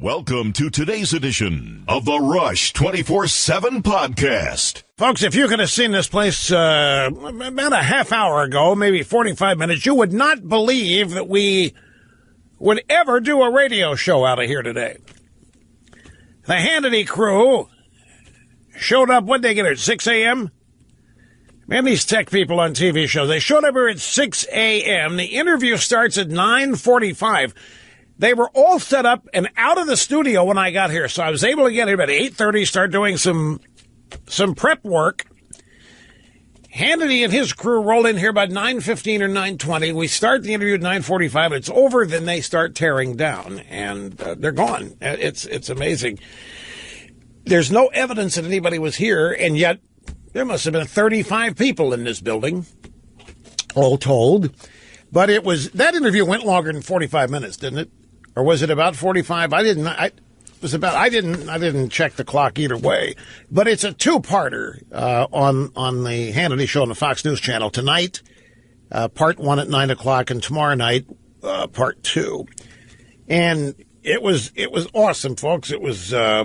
Welcome to today's edition of the Rush 24/7 podcast. Folks, if you could have seen this place about a half hour ago, maybe 45 minutes, you would not believe that we would ever do a radio show out of here today. The Hannity crew showed up, what'd they get here, at 6 a.m.? Man, these tech people on TV shows, they showed up here at 6 a.m. The interview starts at 9:45. They were all set up and out of the studio when I got here, so I was able to get here about 8:30, start doing some prep work. Hannity and his crew roll in here about 9:15 or 9:20. We start the interview at 9:45. It's over, then they start tearing down, and they're gone. It's amazing. There's no evidence that anybody was here, and yet there must have been 35 people in this building, all told. But that interview went longer than 45 minutes, didn't it? Or was it about 45? I didn't check the clock either way. But it's a two-parter on the Hannity Show on the Fox News Channel tonight. Part 1 at 9 o'clock, and tomorrow night, part 2. And it was awesome, folks. For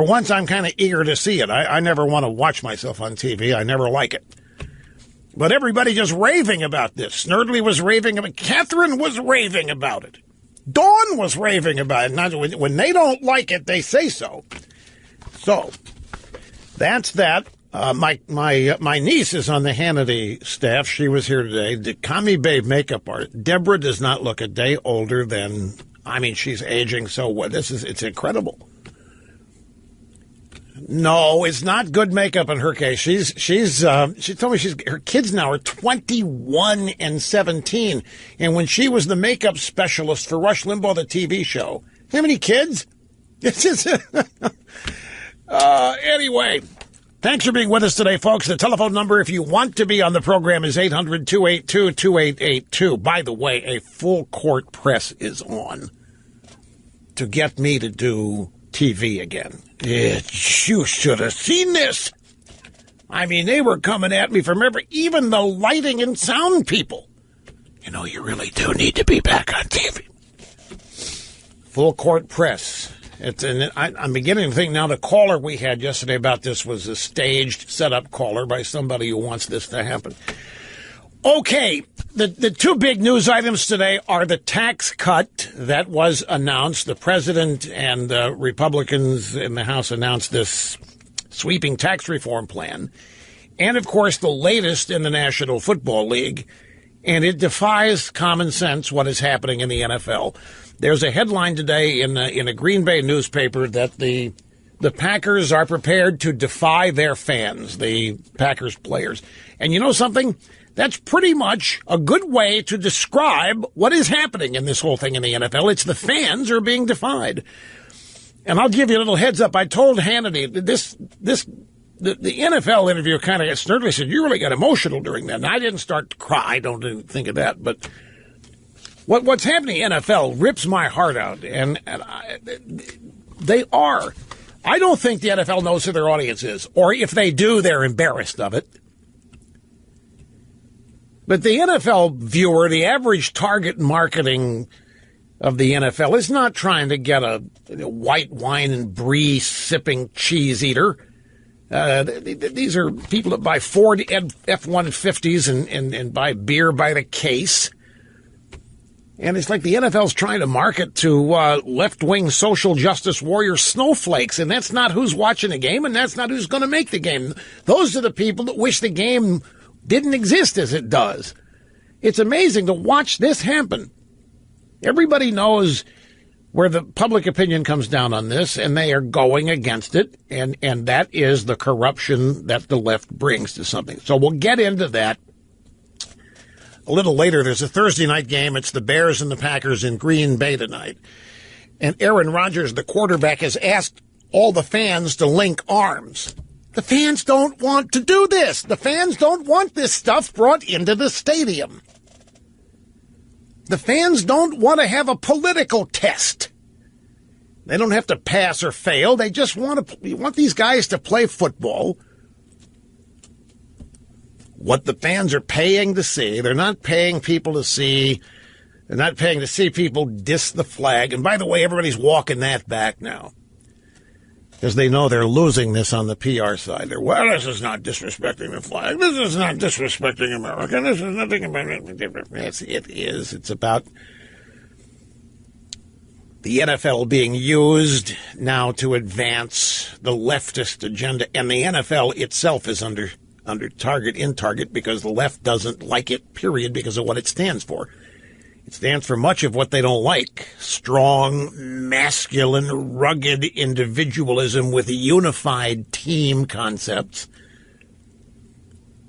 once, I'm kind of eager to see it. I never want to watch myself on TV. I never like it. But everybody just raving about this. Snerdley was raving about it. Catherine was raving about it. Dawn was raving about it. Not, when they don't like it, they say so. So, that's that. My niece is on the Hannity staff. She was here today. The Commie Babe makeup artist. Deborah does not look a day older than, she's aging so well. It's incredible. No, it's not good makeup in her case. She told me her kids now are 21 and 17. And when she was the makeup specialist for Rush Limbaugh, the TV show, how many kids? It's just, anyway, thanks for being with us today, folks. The telephone number, if you want to be on the program, is 800-282-2882. By the way, a full court press is on to get me to do TV again. You should have seen this. They were coming at me from even the lighting and sound people. You really do need to be back on TV. Full court press. I'm beginning to think now the caller we had yesterday about this was a staged, set-up caller by somebody who wants this to happen. Okay, the two big news items today are the tax cut that was announced. The president and Republicans in the House announced this sweeping tax reform plan. And, of course, the latest in the National Football League. And it defies common sense what is happening in the NFL. There's a headline today in a Green Bay newspaper that the Packers are prepared to defy their fans, the Packers players. And you know something? That's pretty much a good way to describe what is happening in this whole thing in the NFL. It's the fans are being defied. And I'll give you a little heads up. I told Hannity the NFL interview kind of got Snerdley said, you really got emotional during that. And I didn't start to cry. Don't think of that. But what's happening in the NFL rips my heart out. And they are. I don't think the NFL knows who their audience is. Or if they do, they're embarrassed of it. But the NFL viewer, the average target marketing of the NFL is not trying to get a white wine and brie sipping cheese eater. These are people that buy Ford F-150s and buy beer by the case. And it's like the NFL's trying to market to left-wing social justice warrior snowflakes, and that's not who's watching the game, and that's not who's going to make the game. Those are the people that wish the game didn't exist as it does. It's amazing to watch this happen. Everybody knows where the public opinion comes down on this, and they are going against it, and that is the corruption that the left brings to something. So we'll get into that a little later. There's a Thursday night game. It's the Bears and the Packers in Green Bay tonight. And Aaron Rodgers, the quarterback, has asked all the fans to link arms. The fans don't want to do this. The fans don't want this stuff brought into the stadium. The fans don't want to have a political test. They don't have to pass or fail. They just want these guys to play football. What the fans are paying to see, they're not paying people to see They're not paying to see people diss the flag. And by the way, everybody's walking that back now, because they know they're losing this on the PR side. They're, well, this is not disrespecting the flag. This is not disrespecting America. This is nothing about it. Yes, it is. It's about the NFL being used now to advance the leftist agenda. And the NFL itself is under target because the left doesn't like it, period, because of what it stands for. It stands for much of what they don't like. Strong, masculine, rugged individualism with unified team concepts.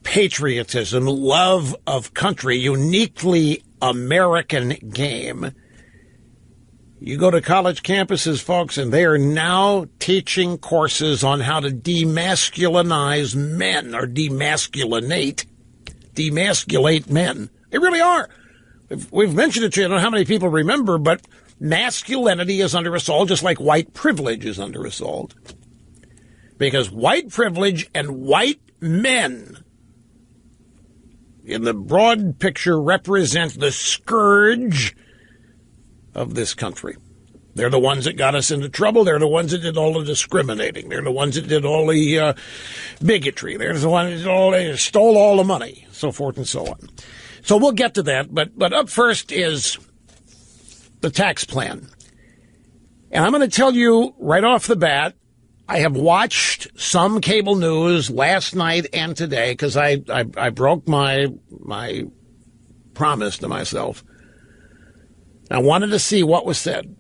Patriotism, love of country, uniquely American game. You go to college campuses, folks, and they are now teaching courses on how to demasculinize men, or demasculate men. They really are. We've mentioned it to you. I don't know how many people remember, but masculinity is under assault, just like white privilege is under assault. Because white privilege and white men, in the broad picture, represent the scourge of this country. They're the ones that got us into trouble. They're the ones that did all the discriminating. They're the ones that did all the bigotry. They're the ones that stole all the money, so forth and so on. So we'll get to that, but up first is the tax plan. And I'm going to tell you right off the bat, I have watched some cable news last night and today because I broke my promise to myself. I wanted to see what was said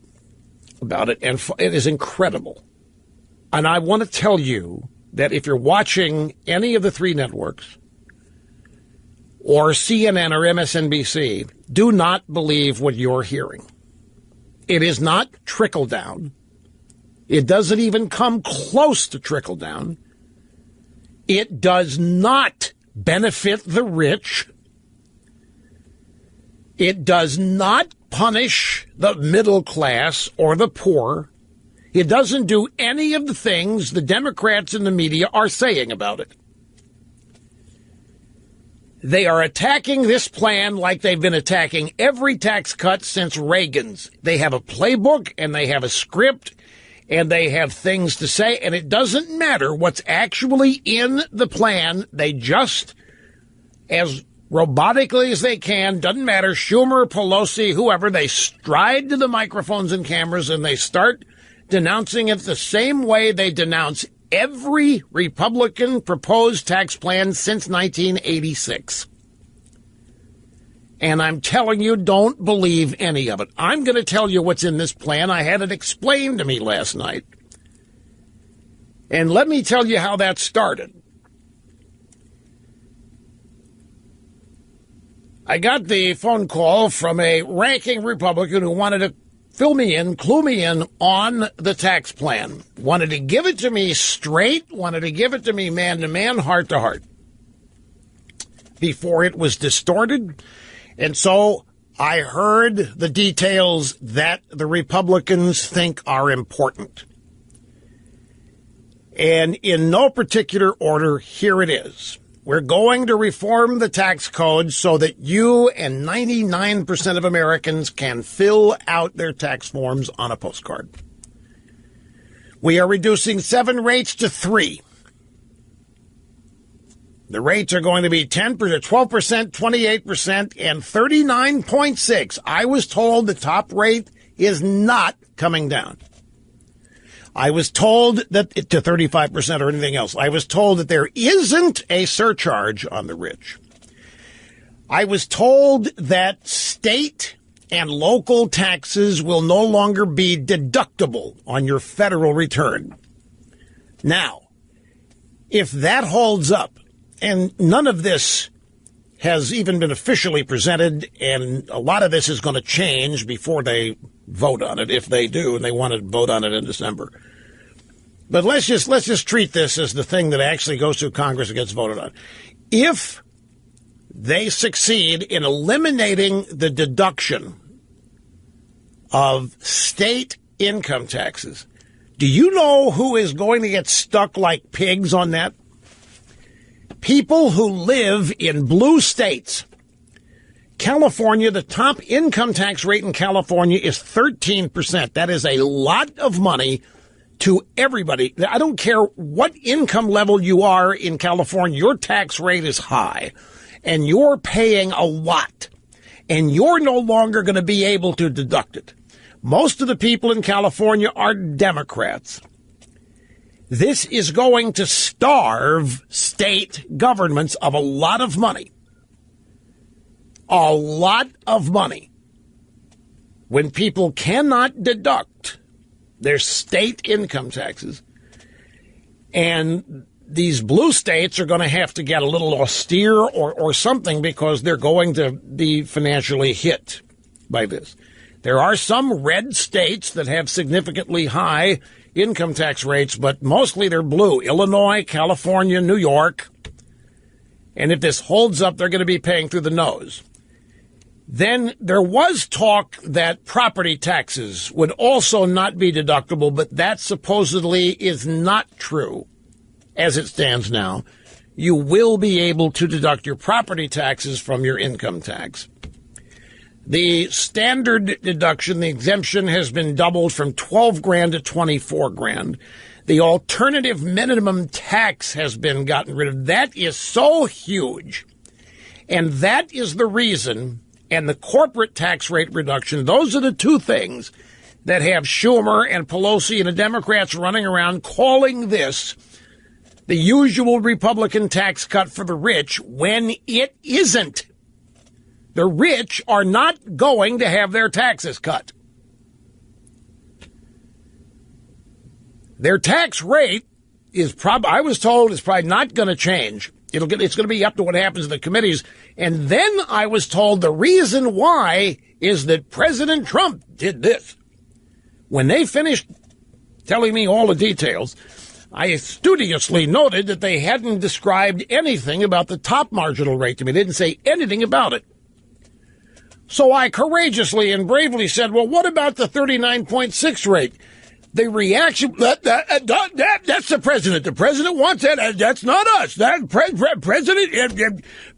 about it, and it is incredible. And I want to tell you that if you're watching any of the three networks, or CNN or MSNBC, do not believe what you're hearing. It is not trickle down. It doesn't even come close to trickle down. It does not benefit the rich. It does not punish the middle class or the poor. It doesn't do any of the things the Democrats in the media are saying about it. They are attacking this plan like they've been attacking every tax cut since Reagan's. They have a playbook, and they have a script, and they have things to say, and it doesn't matter what's actually in the plan. They just, as robotically as they can, doesn't matter, Schumer, Pelosi, whoever, they stride to the microphones and cameras, and they start denouncing it the same way they denounce every Republican proposed tax plan since 1986. And I'm telling you, don't believe any of it. I'm going to tell you what's in this plan. I had it explained to me last night. And let me tell you how that started. I got the phone call from a ranking Republican who wanted to fill me in, clue me in on the tax plan. Wanted to give it to me straight, wanted to give it to me man to man, heart to heart, before it was distorted. And so I heard the details that the Republicans think are important. And in no particular order, here it is. We're going to reform the tax code so that you and 99% of Americans can fill out their tax forms on a postcard. We are reducing 7 rates to 3. The rates are going to be 10%, 12%, 28%, and 39.6%. I was told the top rate is not coming down. I was told that to 35% or anything else. I was told that there isn't a surcharge on the rich. I was told that state and local taxes will no longer be deductible on your federal return. Now, if that holds up, and none of this has even been officially presented, and a lot of this is going to change before they vote on it, if they do, and they want to vote on it in December. But let's just treat this as the thing that actually goes through Congress and gets voted on. If they succeed in eliminating the deduction of state income taxes, do you know who is going to get stuck like pigs on that? People who live in blue states California, the top income tax rate in California is 13%. That is a lot of money to everybody. I don't care what income level you are in California, your tax rate is high, and you're paying a lot, and you're no longer going to be able to deduct it. Most of the people in California are Democrats. This is going to starve state governments of a lot of money. A lot of money. When people cannot deduct their state income taxes, and these blue states are going to have to get a little austere or something because they're going to be financially hit by this. There are some red states that have significantly high income tax rates, but mostly they're blue. Illinois, California, New York. And if this holds up, they're going to be paying through the nose. Then there was talk that property taxes would also not be deductible, but that supposedly is not true as it stands now. You will be able to deduct your property taxes from your income tax. The standard deduction, the exemption, has been doubled from $12,000 to $24,000. The alternative minimum tax has been gotten rid of. That is so huge. And that is the reason, and the corporate tax rate reduction, those are the two things that have Schumer and Pelosi and the Democrats running around calling this the usual Republican tax cut for the rich when it isn't. The rich are not going to have their taxes cut. Their tax rate is I was told, is probably not going to change. It's going to be up to what happens in the committees. And then I was told the reason why is that President Trump did this. When they finished telling me all the details, I studiously noted that they hadn't described anything about the top marginal rate to me. They didn't say anything about it. So I courageously and bravely said, well, what about the 39.6 rate? The reaction, that's the president. The president wants that. That's not us. That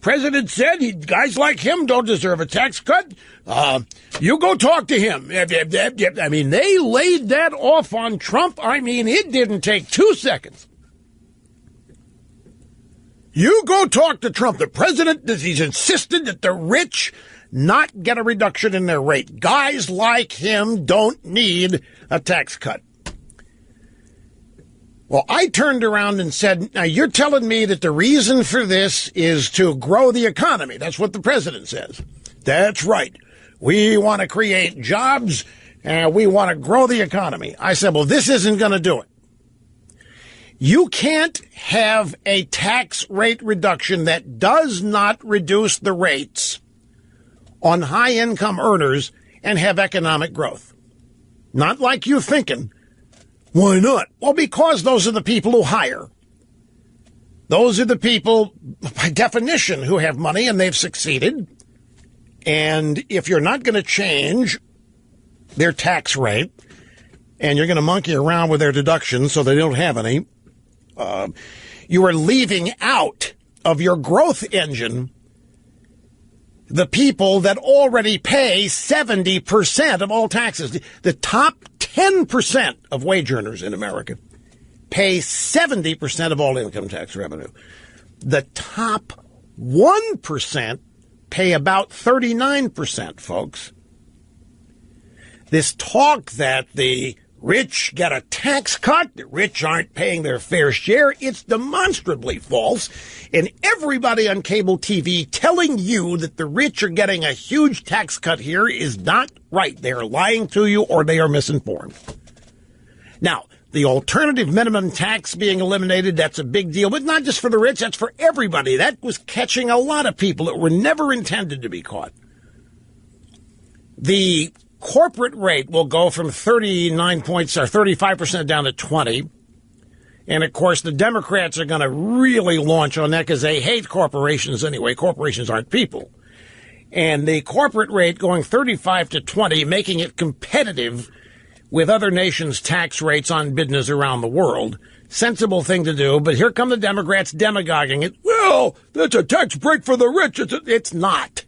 president said guys like him don't deserve a tax cut. You go talk to him. I mean, they laid that off on Trump. I mean, it didn't take 2 seconds. You go talk to Trump. The president, he's insisted that the rich not get a reduction in their rate. Guys like him don't need a tax cut. Well, I turned around and said, now you're telling me that the reason for this is to grow the economy. That's what the president says. That's right. We want to create jobs and we want to grow the economy. I said, well, this isn't going to do it. You can't have a tax rate reduction that does not reduce the rates on high-income earners and have economic growth. Not like you're thinking. Why not? Well, because those are the people who hire. Those are the people, by definition, who have money and they've succeeded. And if you're not going to change their tax rate and you're going to monkey around with their deductions so they don't have any, you are leaving out of your growth engine the people that already pay 70% of all taxes. The top 10% of wage earners in America pay 70% of all income tax revenue. The top 1% pay about 39%, folks. This talk that the rich get a tax cut, the rich aren't paying their fair share, it's demonstrably false. And everybody on cable TV telling you that the rich are getting a huge tax cut here is not right. They are lying to you or they are misinformed. Now, the alternative minimum tax being eliminated, that's a big deal, but not just for the rich, that's for everybody. That was catching a lot of people that were never intended to be caught. The corporate rate will go from 35% down to 20%. And, of course, the Democrats are going to really launch on that because they hate corporations anyway. Corporations aren't people. And the corporate rate going 35 to 20, making it competitive with other nations' tax rates on business around the world. Sensible thing to do, but here come the Democrats demagoguing it. Well, that's a tax break for the rich. It's not.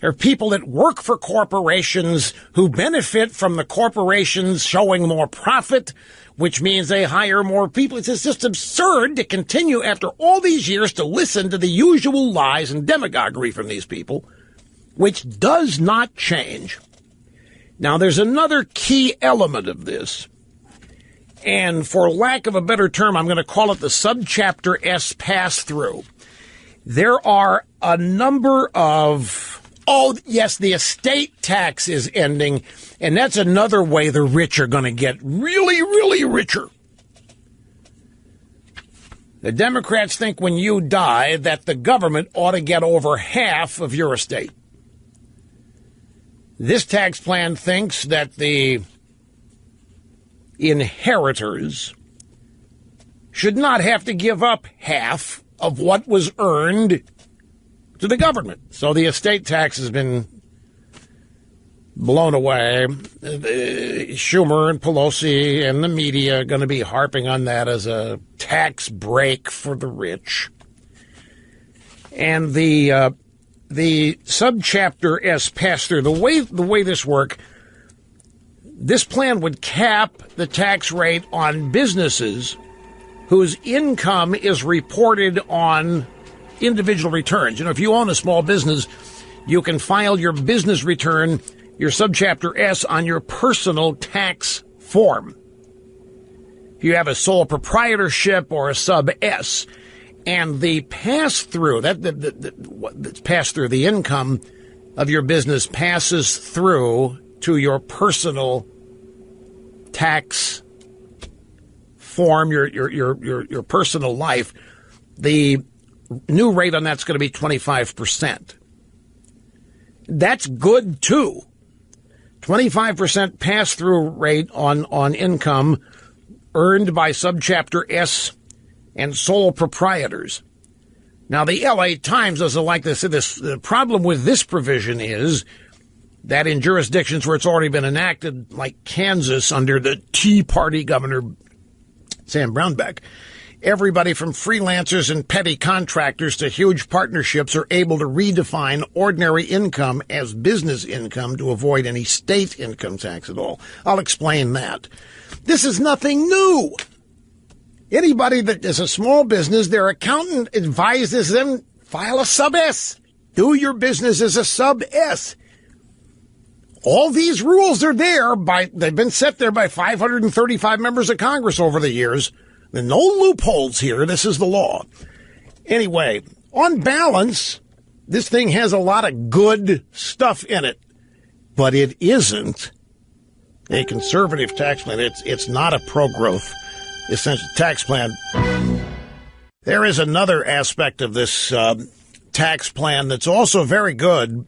There are people that work for corporations who benefit from the corporations showing more profit, which means they hire more people. It's just absurd to continue after all these years to listen to the usual lies and demagoguery from these people, which does not change. Now, there's another key element of this, and for lack of a better term, I'm going to call it the subchapter S pass-through. There are a number of, the estate tax is ending, and that's another way the rich are going to get really, really richer. The Democrats think when you die that the government ought to get over half of your estate. This tax plan thinks that the inheritors should not have to give up half of what was earned to the government. So the estate tax has been blown away. Schumer and Pelosi and the media are going to be harping on that as a tax break for the rich. And the subchapter S pass-through, the way this works, this plan would cap the tax rate on businesses whose income is reported on individual returns. You know, if you own a small business, you can file your business return, your subchapter S, on your personal tax form. If you have a sole proprietorship or a sub S, and the pass-through, that's pass-through, the income of your business passes through to your personal tax form, your personal life. The new rate on that's going to be 25%. That's good, too. 25% pass-through rate on income earned by subchapter S and sole proprietors. Now, the L.A. Times doesn't like this. The problem with this provision is that in jurisdictions where it's already been enacted, like Kansas under the Tea Party Governor Sam Brownback, everybody from freelancers and petty contractors to huge partnerships are able to redefine ordinary income as business income to avoid any state income tax at all. I'll explain that. This is nothing new. Anybody that is a small business, their accountant advises them, file a sub-S. Do your business as a sub-S. All these rules are there they've been set there by 535 members of Congress over the years. There are no loopholes here. This is the law. Anyway, on balance, this thing has a lot of good stuff in it, but it isn't a conservative tax plan. It's not a pro-growth essential tax plan. There is another aspect of this tax plan that's also very good.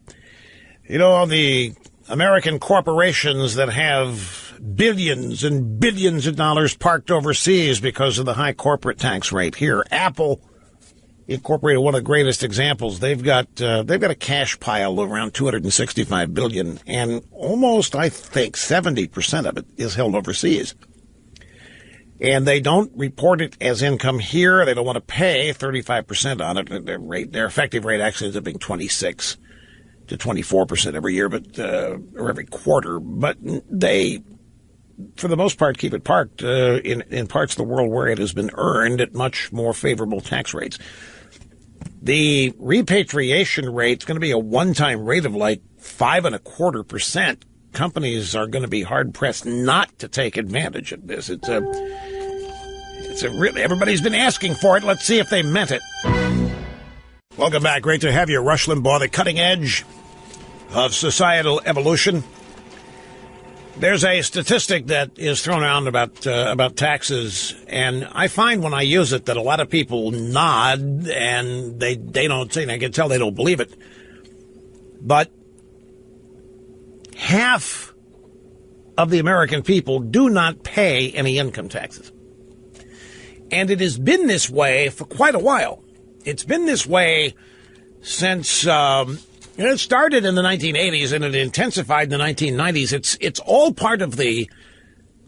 You know, the American corporations that have billions and billions of dollars parked overseas because of the high corporate tax rate. Here, Apple Incorporated, one of the greatest examples. They've got a cash pile of around $265 billion, and almost, I think, 70% of it is held overseas. And they don't report it as income here. They don't want to pay 35% on it. Their effective rate actually ends up being 26 to 24% every year, or every quarter. But they, for the most part, keep it parked in parts of the world where it has been earned at much more favorable tax rates. The repatriation rate is going to be a one-time rate of like 5.25%. Companies are going to be hard-pressed not to take advantage of this. It's a really, everybody's been asking for it. Let's see if they meant it. Welcome back. Great to have you, Rush Limbaugh, the cutting edge of societal evolution. There's a statistic that is thrown around about taxes, and I find when I use it that a lot of people nod and they don't say, and I can tell they don't believe it. But half of the American people do not pay any income taxes. And it has been this way for quite a while. It's been this way since it started in the 1980s and it intensified in the 1990s. It's all part of the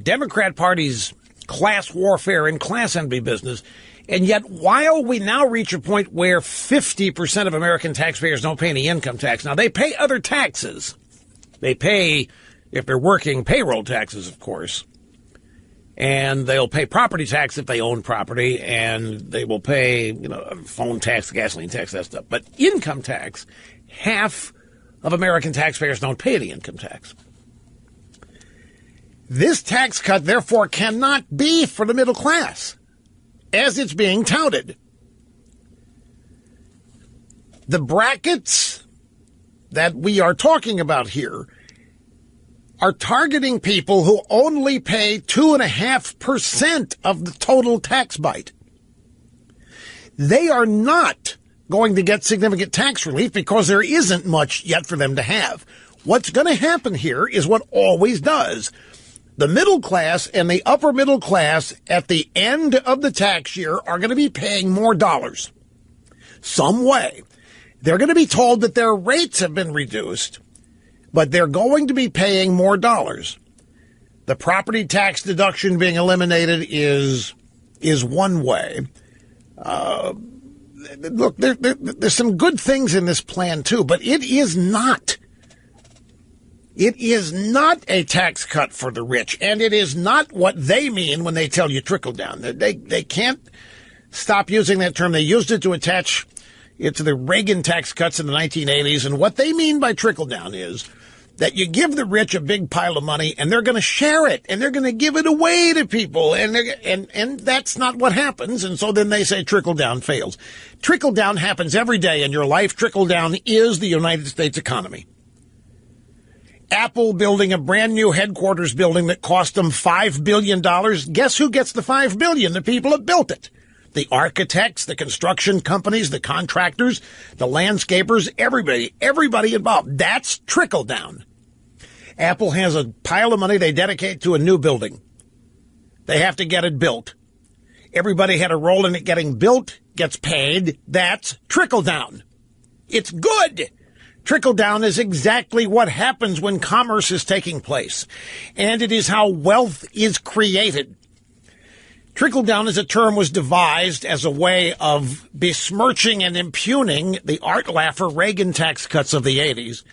Democrat Party's class warfare and class envy business. And yet, while we now reach a point where 50% of American taxpayers don't pay any income tax, now they pay other taxes. They pay, if they're working, payroll taxes, of course. And they'll pay property tax if they own property, and they will pay, phone tax, gasoline tax, that stuff. But income tax, half of American taxpayers don't pay the income tax. This tax cut, therefore, cannot be for the middle class, as it's being touted. The brackets that we are talking about here are targeting people who only pay 2.5% of the total tax bite. They are not going to get significant tax relief because there isn't much yet for them to have. What's going to happen here is what always does. The middle class and the upper middle class at the end of the tax year are going to be paying more dollars. Some way. They're going to be told that their rates have been reduced, but they're going to be paying more dollars. The property tax deduction being eliminated is one way. Look, there's some good things in this plan, too, but it is not. It is not a tax cut for the rich, and it is not what they mean when they tell you trickle down. They can't stop using that term. They used it to attach it to the Reagan tax cuts in the 1980s, and what they mean by trickle down is that you give the rich a big pile of money, and they're going to share it, and they're going to give it away to people, and that's not what happens, and so then they say trickle down fails. Trickle down happens every day in your life. Trickle down is the United States economy. Apple building a brand new headquarters building that cost them $5 billion. Guess who gets the $5 billion? The people that built it. The architects, the construction companies, the contractors, the landscapers, everybody involved. That's trickle down. Apple has a pile of money they dedicate to a new building. They have to get it built. Everybody had a role in it getting built, gets paid. That's trickle down. It's good. Trickle down is exactly what happens when commerce is taking place, and it is how wealth is created. Trickle down as a term was devised as a way of besmirching and impugning the art laugher Reagan tax cuts of the 80s.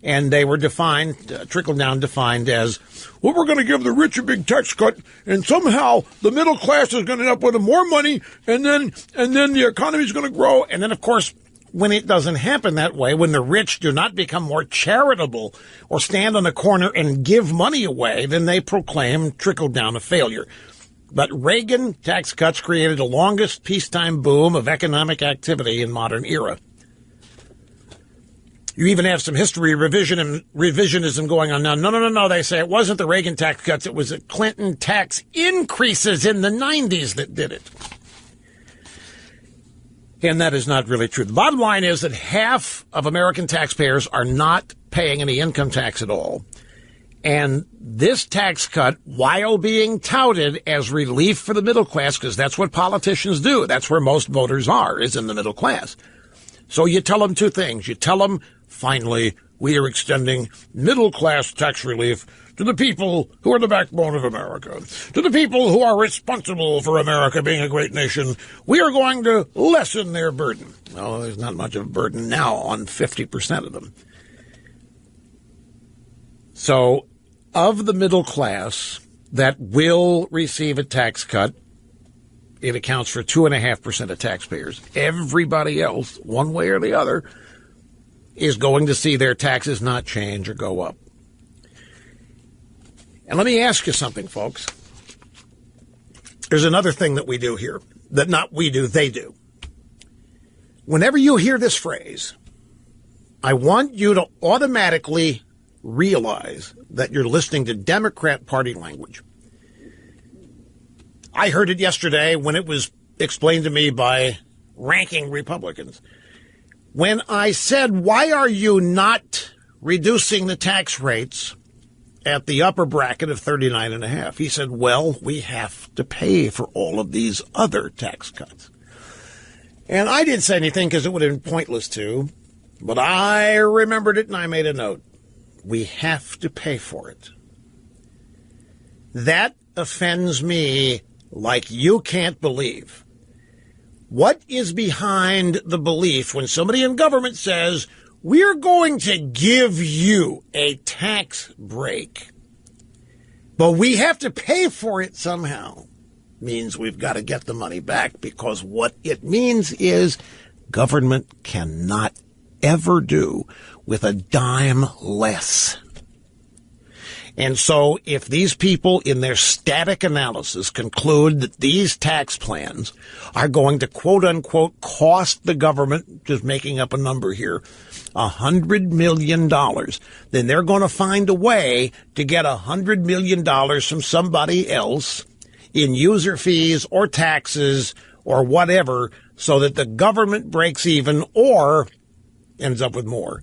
And they were defined, trickle down defined as, well, we're going to give the rich a big tax cut, and somehow the middle class is going to end up with more money, and then the economy is going to grow. And then, of course, when it doesn't happen that way, when the rich do not become more charitable or stand on the corner and give money away, then they proclaim trickle down a failure. But Reagan tax cuts created the longest peacetime boom of economic activity in modern era. You even have some history revisionism going on now. No, they say it wasn't the Reagan tax cuts. It was the Clinton tax increases in the 90s that did it. And that is not really true. The bottom line is that half of American taxpayers are not paying any income tax at all. And this tax cut, while being touted as relief for the middle class, because that's what politicians do, that's where most voters are, is in the middle class. So you tell them two things. You tell them, finally, we are extending middle class tax relief to the people who are the backbone of America, to the people who are responsible for America being a great nation. We are going to lessen their burden. Well, there's not much of a burden now on 50% of them. So, of the middle class that will receive a tax cut, it accounts for 2.5% of taxpayers. Everybody else, one way or the other, is going to see their taxes not change or go up. And let me ask you something, folks. There's another thing that we do here, that not we do, they do. Whenever you hear this phrase, I want you to automatically realize that you're listening to Democrat Party language. I heard it yesterday when it was explained to me by ranking Republicans. When I said, why are you not reducing the tax rates at the upper bracket of 39.5? He said, well, we have to pay for all of these other tax cuts. And I didn't say anything because it would have been pointless to, but I remembered it and I made a note. We have to pay for it. That offends me like you can't believe. What is behind the belief when somebody in government says, we're going to give you a tax break, but we have to pay for it somehow? Means we've got to get the money back, because what it means is government cannot ever do with a dime less. And so if these people in their static analysis conclude that these tax plans are going to, quote unquote, cost the government, just making up a number here, $100 million, then they're going to find a way to get $100 million from somebody else in user fees or taxes or whatever, so that the government breaks even or ends up with more.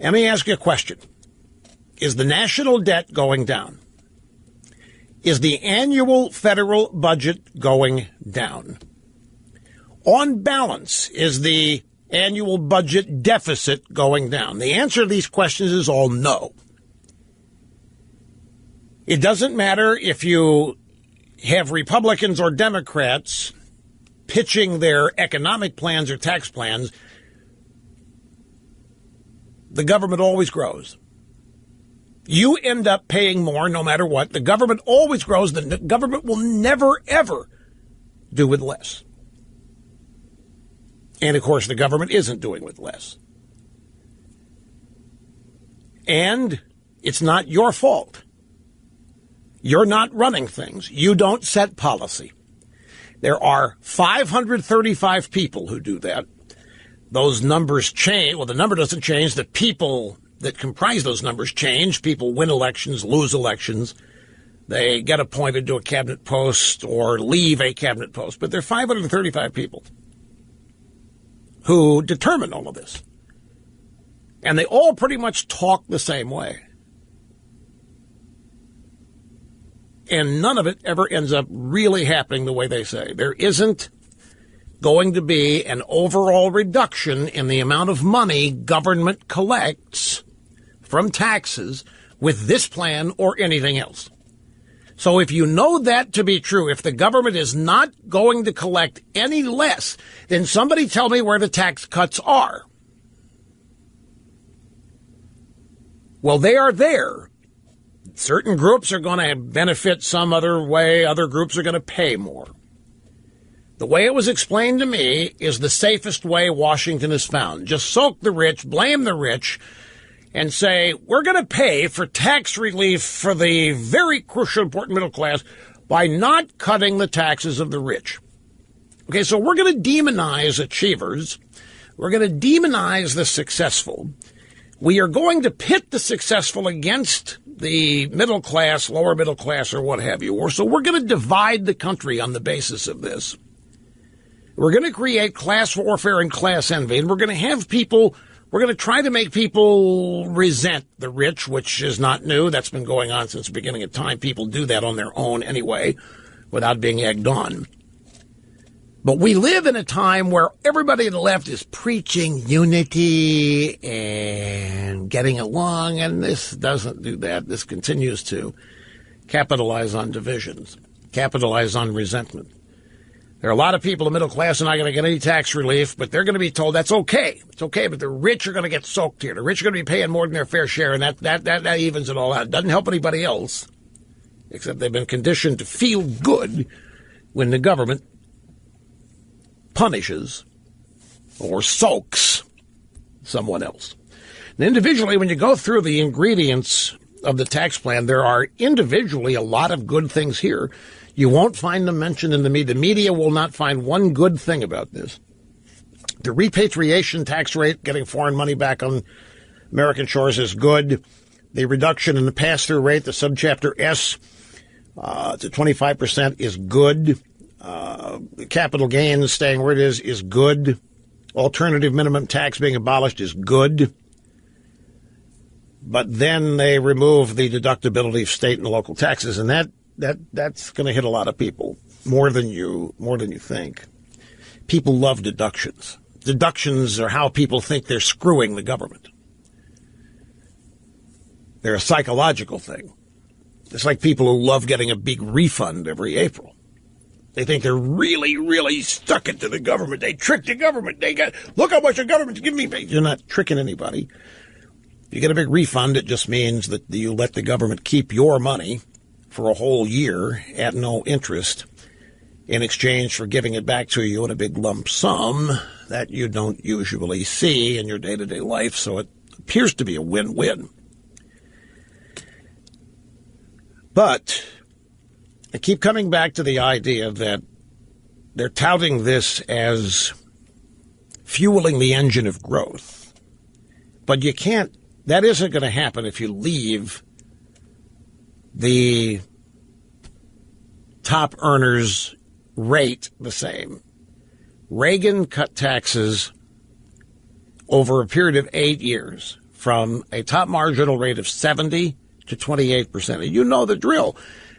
Let me ask you a question. Is the national debt going down? Is the annual federal budget going down? On balance, is the annual budget deficit going down? The answer to these questions is all no. It doesn't matter if you have Republicans or Democrats pitching their economic plans or tax plans. The government always grows. You end up paying more no matter what. The government always grows. The government will never, ever do with less. And, of course, the government isn't doing with less. And it's not your fault. You're not running things. You don't set policy. There are 535 people who do that. Those numbers change. Well, the number doesn't change. The people that comprise those numbers change. People win elections, lose elections. They get appointed to a cabinet post or leave a cabinet post. But there are 535 people who determine all of this. And they all pretty much talk the same way. And none of it ever ends up really happening the way they say. There isn't going to be an overall reduction in the amount of money government collects from taxes with this plan or anything else. So if you know that to be true, if the government is not going to collect any less, then somebody tell me where the tax cuts are. Well, they are there. Certain groups are going to benefit some other way. Other groups are going to pay more. The way it was explained to me is the safest way Washington has found. Just soak the rich, blame the rich, and say, we're going to pay for tax relief for the very crucial, important middle class by not cutting the taxes of the rich. Okay, so we're going to demonize achievers. We're going to demonize the successful. We are going to pit the successful against the middle class, lower middle class, or what have you. So we're going to divide the country on the basis of this. We're going to create class warfare and class envy, and we're going to have people, we're going to try to make people resent the rich, which is not new. That's been going on since the beginning of time. People do that on their own anyway, without being egged on. But we live in a time where everybody on the left is preaching unity and getting along, and this doesn't do that. This continues to capitalize on divisions, capitalize on resentment. There are a lot of people in the middle class who are not going to get any tax relief, but they're going to be told that's okay. It's okay, but the rich are going to get soaked here. The rich are going to be paying more than their fair share, and that evens it all out. It doesn't help anybody else, except they've been conditioned to feel good when the government punishes or soaks someone else. And individually, when you go through the ingredients of the tax plan, there are individually a lot of good things here. You won't find them mentioned in the media. The media will not find one good thing about this. The repatriation tax rate, getting foreign money back on American shores, is good. The reduction in the pass-through rate, the subchapter S, to 25% is good. Capital gains staying where it is good. Alternative minimum tax being abolished is good. But then they remove the deductibility of state and local taxes, and that's going to hit a lot of people more than you think. People love deductions. Deductions are how people think they're screwing the government. They're a psychological thing. It's like people who love getting a big refund every April. They think they're really, really stuck into the government. They tricked the government. Look how much the government's giving me. You're not tricking anybody. You get a big refund. It just means that you let the government keep your money for a whole year at no interest in exchange for giving it back to you in a big lump sum that you don't usually see in your day-to-day life. So it appears to be a win-win. But I keep coming back to the idea that they're touting this as fueling the engine of growth. But you can't, that isn't going to happen if you leave the top earners' rate the same. Reagan cut taxes over a period of 8 years from a top marginal rate of 70 to 28%. And you know the drill.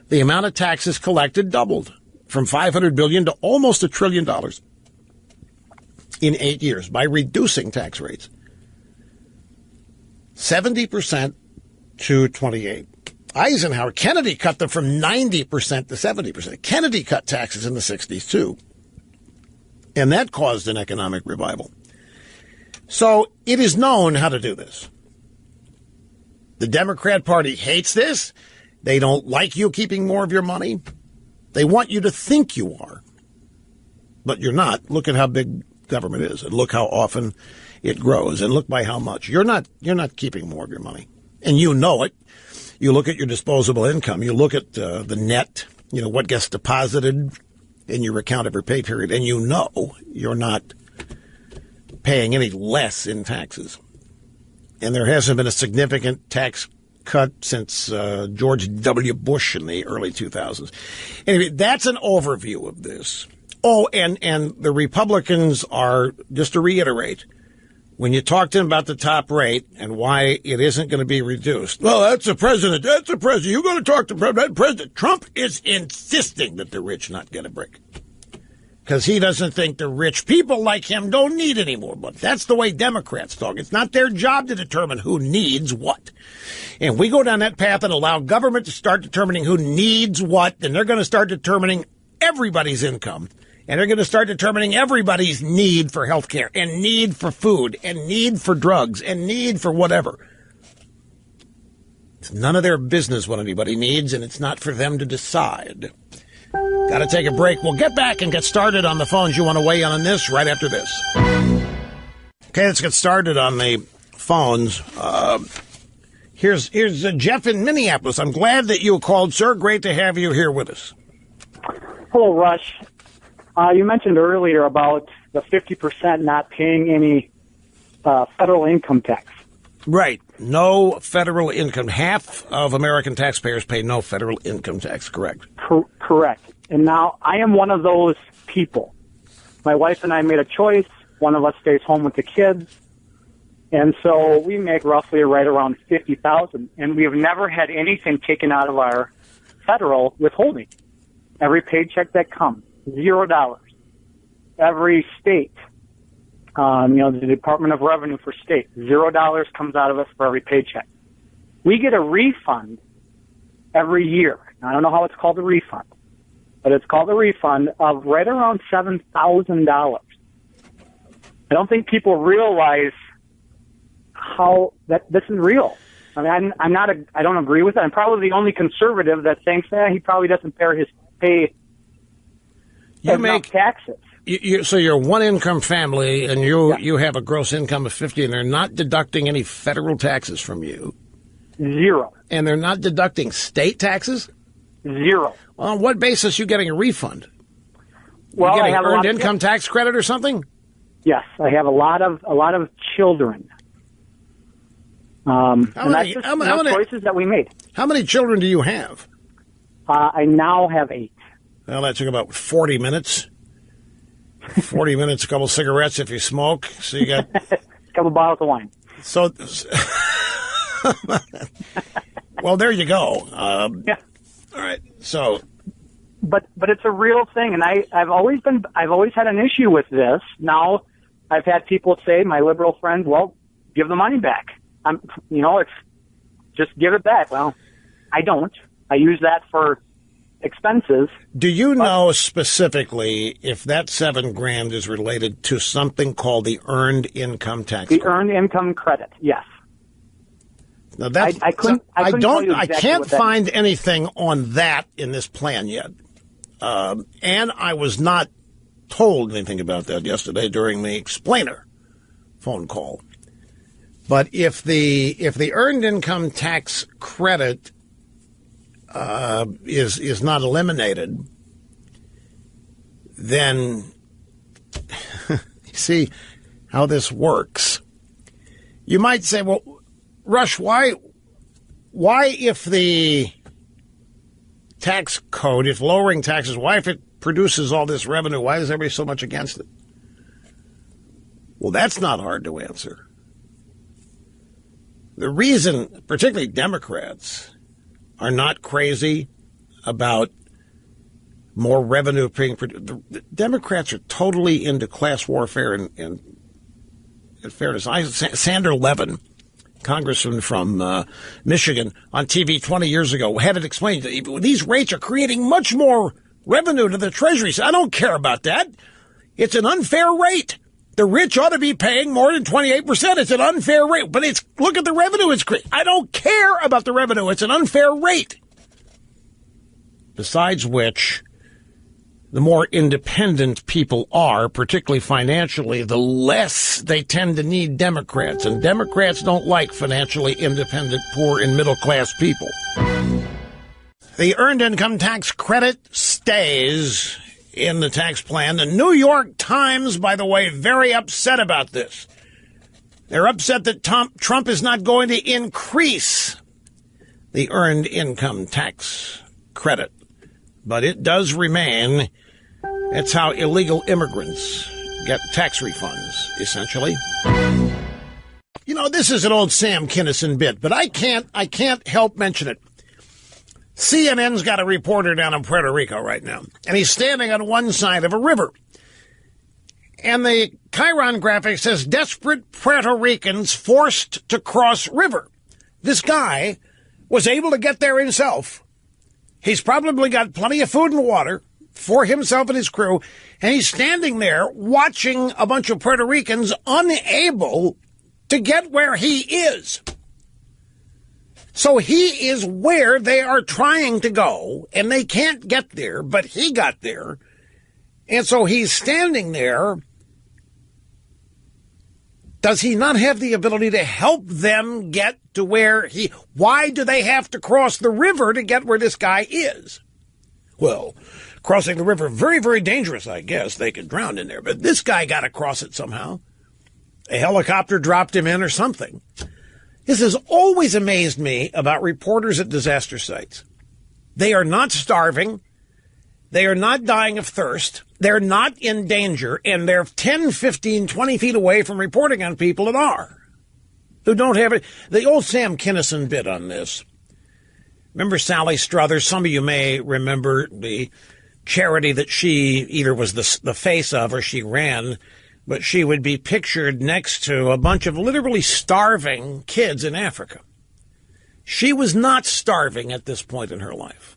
The amount of taxes collected doubled from $500 billion to almost $1 trillion in 8 years by reducing tax rates. 70% to 28%. Eisenhower, Kennedy cut them from 90% to 70%. Kennedy cut taxes in the 60s, too. And that caused an economic revival. So it is known how to do this. The Democrat Party hates this. They don't like you keeping more of your money. They want you to think you are. But you're not. Look at how big government is, and look how often it grows, and look by how much. You're not keeping more of your money. And you know it. You look at your disposable income. You look at the net, what gets deposited in your account every pay period, and you know you're not paying any less in taxes. And there hasn't been a significant tax cut since George W. Bush in the early 2000s. Anyway, that's an overview of this. Oh, and the Republicans are, just to reiterate, when you talk to them about the top rate and why it isn't going to be reduced, well, that's the president. You're going to talk to President Trump is insisting that the rich not get a break. Because he doesn't think the rich people like him don't need any more. But that's the way Democrats talk. It's not their job to determine who needs what. And we go down that path and allow government to start determining who needs what, then they're going to start determining everybody's income. And they're going to start determining everybody's need for health care and need for food and need for drugs and need for whatever. It's none of their business what anybody needs, and it's not for them to decide. Got to take a break. We'll get back and get started on the phones. You want to weigh in on this right after this. Okay, let's get started on the phones. Here's Jeff in Minneapolis. I'm glad that you called, sir. Great to have you here with us. Hello, Rush. You mentioned earlier about the 50% not paying any federal income tax. Right. No federal income. Half of American taxpayers pay no federal income tax, correct? Correct. And now I am one of those people. My wife and I made a choice. One of us stays home with the kids. And so we make roughly right around $50,000. And we have never had anything taken out of our federal withholding. Every paycheck that comes, $0. Every state, the Department of Revenue for state, $0 comes out of us for every paycheck. We get a refund every year. Now, I don't know how it's called a refund, but it's called a refund of right around $7,000. I don't think people realize how that this is real. I mean, I don't agree with it. I'm probably the only conservative that thinks he probably doesn't pay enough taxes. So you're a one-income family, and you have a gross income of 50, and they're not deducting any federal taxes from you. Zero. And they're not deducting state taxes? Zero. Well, on what basis are you getting a refund? Well, you I have earned income tax credit or something? Yes, I have a lot of children. That's just choices that we made. How many children do you have? I now have 8. Well, that took about 40 minutes. 40 minutes, a couple of cigarettes if you smoke. So you got a couple bottles of wine. So, well, there you go. Yeah. All right. So, but it's a real thing, and I've always had an issue with this. Now, I've had people say, my liberal friends, well, give the money back. It's just give it back. Well, I don't. I use that for expenses. Do you know specifically if that $7,000 is related to something called the earned income tax? The earned income credit, yes. Now that's, I can't find anything on that in this plan yet. And I was not told anything about that yesterday during the explainer phone call. But if the earned income tax credit is not eliminated, then you see how this works. You might say, well, Rush, why if the tax code, if lowering taxes, why if it produces all this revenue, why is everybody so much against it? Well, that's not hard to answer. The reason, particularly Democrats, are not crazy about more revenue being produced. The Democrats are totally into class warfare and fairness. Sander Levin, congressman from Michigan, on TV 20 years ago, had it explained. These rates are creating much more revenue to the Treasury. So I don't care about that. It's an unfair rate. The rich ought to be paying more than 28%. It's an unfair rate. But look at the revenue it's creating. I don't care about the revenue. It's an unfair rate. Besides which, the more independent people are, particularly financially, the less they tend to need Democrats. And Democrats don't like financially independent, poor, and middle-class people. The earned income tax credit stays in the tax plan. The New York Times, by the way, very upset about this. They're upset that Trump is not going to increase the earned income tax credit. But it does remain. That's how illegal immigrants get tax refunds, essentially. You know, this is an old Sam Kinison bit, but I can't help mention it. CNN's got a reporter down in Puerto Rico right now, and he's standing on one side of a river. And the Chiron graphic says, desperate Puerto Ricans forced to cross river. This guy was able to get there himself. He's probably got plenty of food and water for himself and his crew, and he's standing there watching a bunch of Puerto Ricans unable to get where he is. So he is where they are trying to go, and they can't get there, but he got there. And so he's standing there. Does he not have the ability to help them get to where why do they have to cross the river to get where this guy is? Well, crossing the river, very, very dangerous, I guess. They could drown in there, but this guy got to cross it somehow. A helicopter dropped him in or something. This has always amazed me about reporters at disaster sites. They are not starving. They are not dying of thirst. They're not in danger. And they're 10, 15, 20 feet away from reporting on people that are, who don't have it. The old Sam Kinison bit on this. Remember Sally Struthers? Some of you may remember the charity that she either was the face of or she ran. But she would be pictured next to a bunch of literally starving kids in Africa. She was not starving at this point in her life.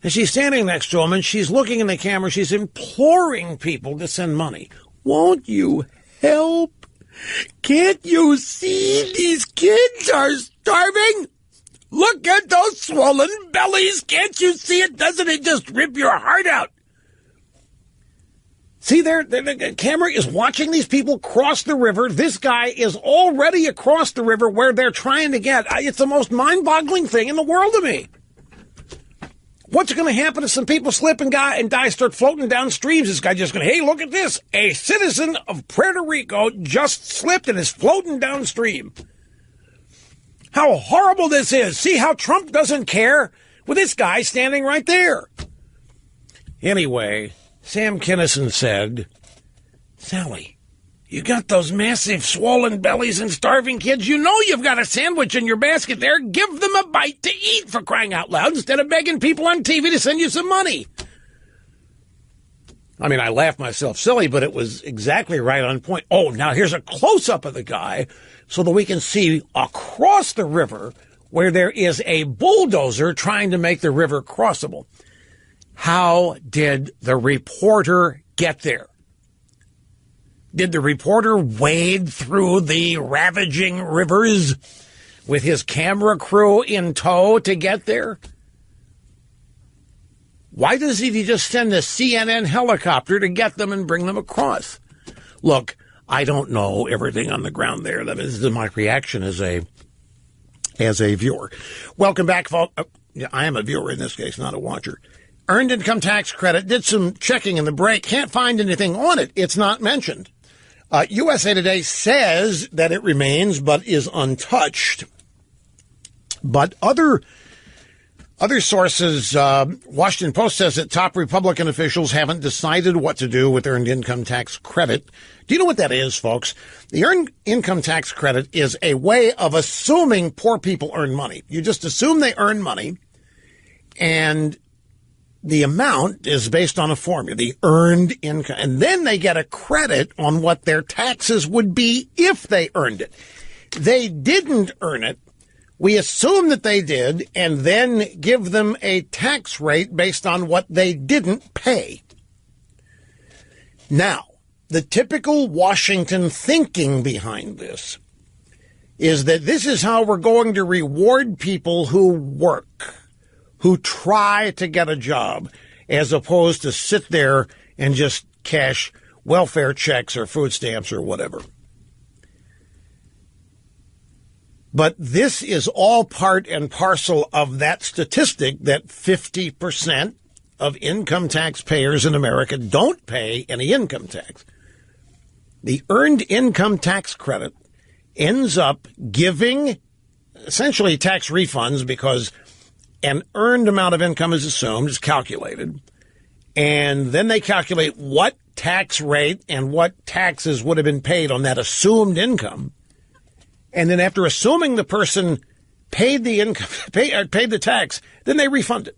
And she's standing next to them, and she's looking in the camera. She's imploring people to send money. Won't you help? Can't you see these kids are starving? Look at those swollen bellies. Can't you see it? Doesn't it just rip your heart out? See, the camera is watching these people cross the river. This guy is already across the river where they're trying to get. It's the most mind-boggling thing in the world to me. What's going to happen if some people slip and die, start floating down streams? This guy just going, hey, look at this. A citizen of Puerto Rico just slipped and is floating downstream. How horrible this is. See how Trump doesn't care with this guy standing right there. Anyway, Sam Kinison said, Sally, you got those massive swollen bellies and starving kids. You know you've got a sandwich in your basket there. Give them a bite to eat, for crying out loud, instead of begging people on TV to send you some money. I mean, I laughed myself silly, but it was exactly right on point. Oh, now here's a close-up of the guy so that we can see across the river where there is a bulldozer trying to make the river crossable. How did the reporter get there? Did the reporter wade through the ravaging rivers with his camera crew in tow to get there? Why doesn't he just send a CNN helicopter to get them and bring them across? Look, I don't know everything on the ground there. That is my reaction as a viewer. Welcome back, folks. I am a viewer in this case, not a watcher. Earned income tax credit. Did some checking in the break. Can't find anything on it. It's not mentioned. USA Today says that it remains, but is untouched. But other sources, Washington Post says that top Republican officials haven't decided what to do with earned income tax credit. Do you know what that is, folks? The earned income tax credit is a way of assuming poor people earn money. You just assume they earn money, and the amount is based on a formula, the earned income, and then they get a credit on what their taxes would be if they earned it. They didn't earn it. We assume that they did, and then give them a tax rate based on what they didn't pay. Now, the typical Washington thinking behind this is that this is how we're going to reward people who work, who try to get a job, as opposed to sit there and just cash welfare checks or food stamps or whatever. But this is all part and parcel of that statistic that 50% of income taxpayers in America don't pay any income tax. The earned income tax credit ends up giving essentially tax refunds because an earned amount of income is assumed, is calculated, and then they calculate what tax rate and what taxes would have been paid on that assumed income. And then after assuming the person paid the income, paid the tax, then they refund it.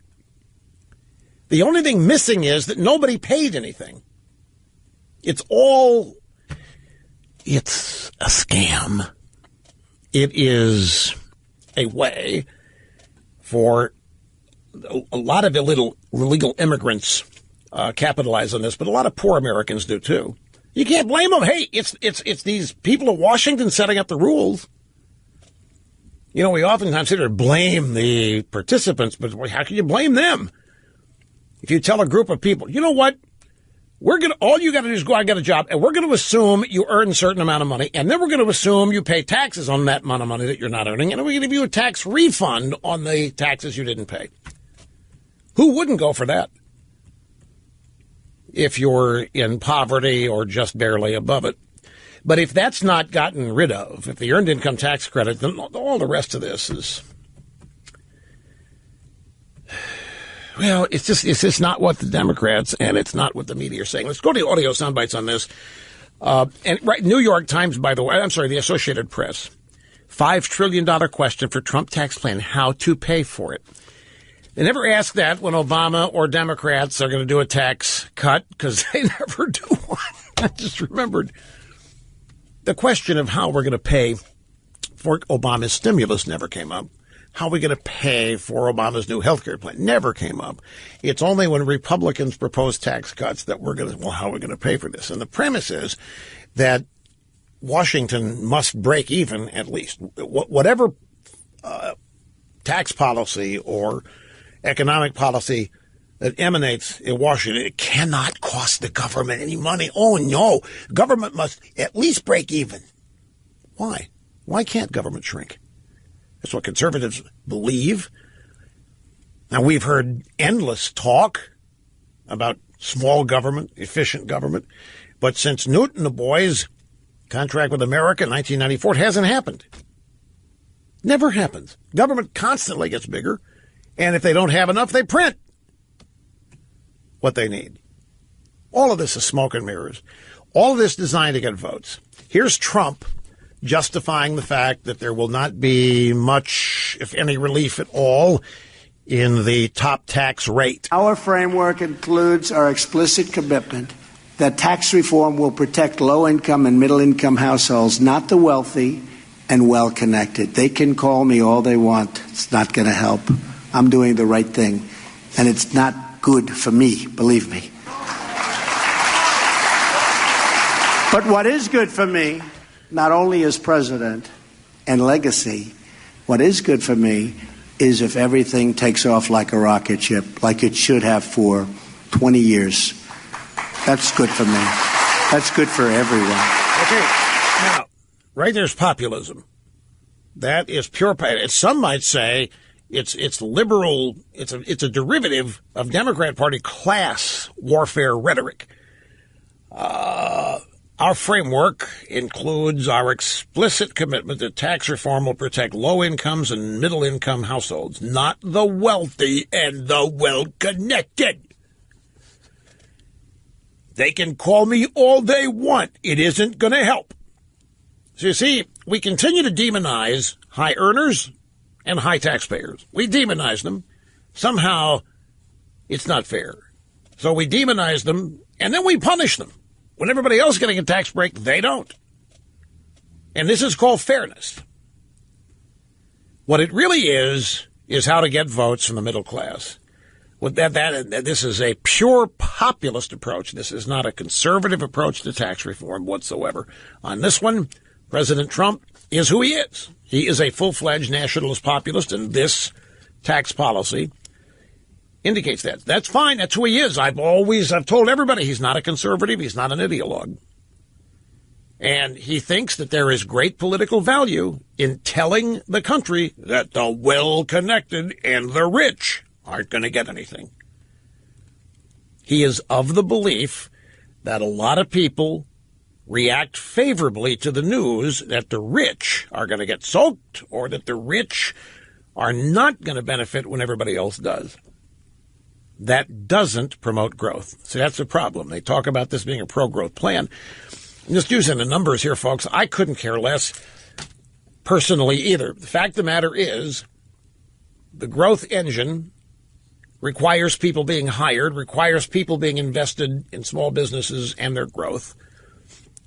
The only thing missing is that nobody paid anything. It's a scam. It is a way for a lot of illegal immigrants capitalize on this, but a lot of poor Americans do too. You can't blame them. Hey, it's these people in Washington setting up the rules. You know, we oftentimes sit there and blame the participants, but how can you blame them? If you tell a group of people, you know what? All you got to do is go out and get a job, and we're going to assume you earn a certain amount of money, and then we're going to assume you pay taxes on that amount of money that you're not earning, and we're going to give you a tax refund on the taxes you didn't pay. Who wouldn't go for that? If you're in poverty or just barely above it. But if that's not gotten rid of, if the earned income tax credit, then all the rest of this is, well, it's just not what the Democrats and it's not what the media are saying. Let's go to the audio sound bites on this. New York Times, by the way, the Associated Press, $5 trillion question for Trump tax plan, how to pay for it. They never ask that when Obama or Democrats are going to do a tax cut, because they never do one. I just remembered the question of how we're going to pay for Obama's stimulus never came up. How are we going to pay for Obama's new health care plan never came up. It's only when Republicans propose tax cuts that how are we going to pay for this? And the premise is that Washington must break even at least. Whatever tax policy or economic policy that emanates in Washington, it cannot cost the government any money. Oh, no. Government must at least break even. Why? Why can't government shrink? That's what conservatives believe. Now, we've heard endless talk about small government, efficient government. But since Newt and the boys contract with America in 1994, it hasn't happened. Never happens. Government constantly gets bigger. And if they don't have enough, they print what they need. All of this is smoke and mirrors. All of this designed to get votes. Here's Trump justifying the fact that there will not be much, if any, relief at all in the top tax rate. Our framework includes our explicit commitment that tax reform will protect low-income and middle-income households, not the wealthy and well-connected. They can call me all they want. It's not going to help. I'm doing the right thing. And it's not good for me, believe me. But what is good for me, not only as president and legacy, what is good for me is if everything takes off like a rocket ship, like it should have for 20 years. That's good for me. That's good for everyone. Okay, now, right there's populism. That is pure. Some might say it's liberal. It's a derivative of Democrat Party class warfare rhetoric. Our framework includes our explicit commitment that tax reform will protect low incomes and middle income households, not the wealthy and the well-connected. They can call me all they want. It isn't going to help. So you see, we continue to demonize high earners and high taxpayers. We demonize them. Somehow, it's not fair. So we demonize them, and then we punish them. When everybody else is getting a tax break, they don't. And this is called fairness. What it really is how to get votes from the middle class. With this is a pure populist approach. This is not a conservative approach to tax reform whatsoever. On this one, President Trump is who he is. He is a full-fledged nationalist populist, and this tax policy indicates that. That's fine. That's who he is. I've told everybody he's not a conservative. He's not an ideologue. And he thinks that there is great political value in telling the country that the well-connected and the rich aren't going to get anything. He is of the belief that a lot of people react favorably to the news that the rich are going to get soaked or that the rich are not going to benefit when everybody else does. That doesn't promote growth. So that's the problem. They talk about this being a pro-growth plan. I'm just using the numbers here, folks. I couldn't care less personally either. The fact of the matter is the growth engine requires people being hired, requires people being invested in small businesses and their growth.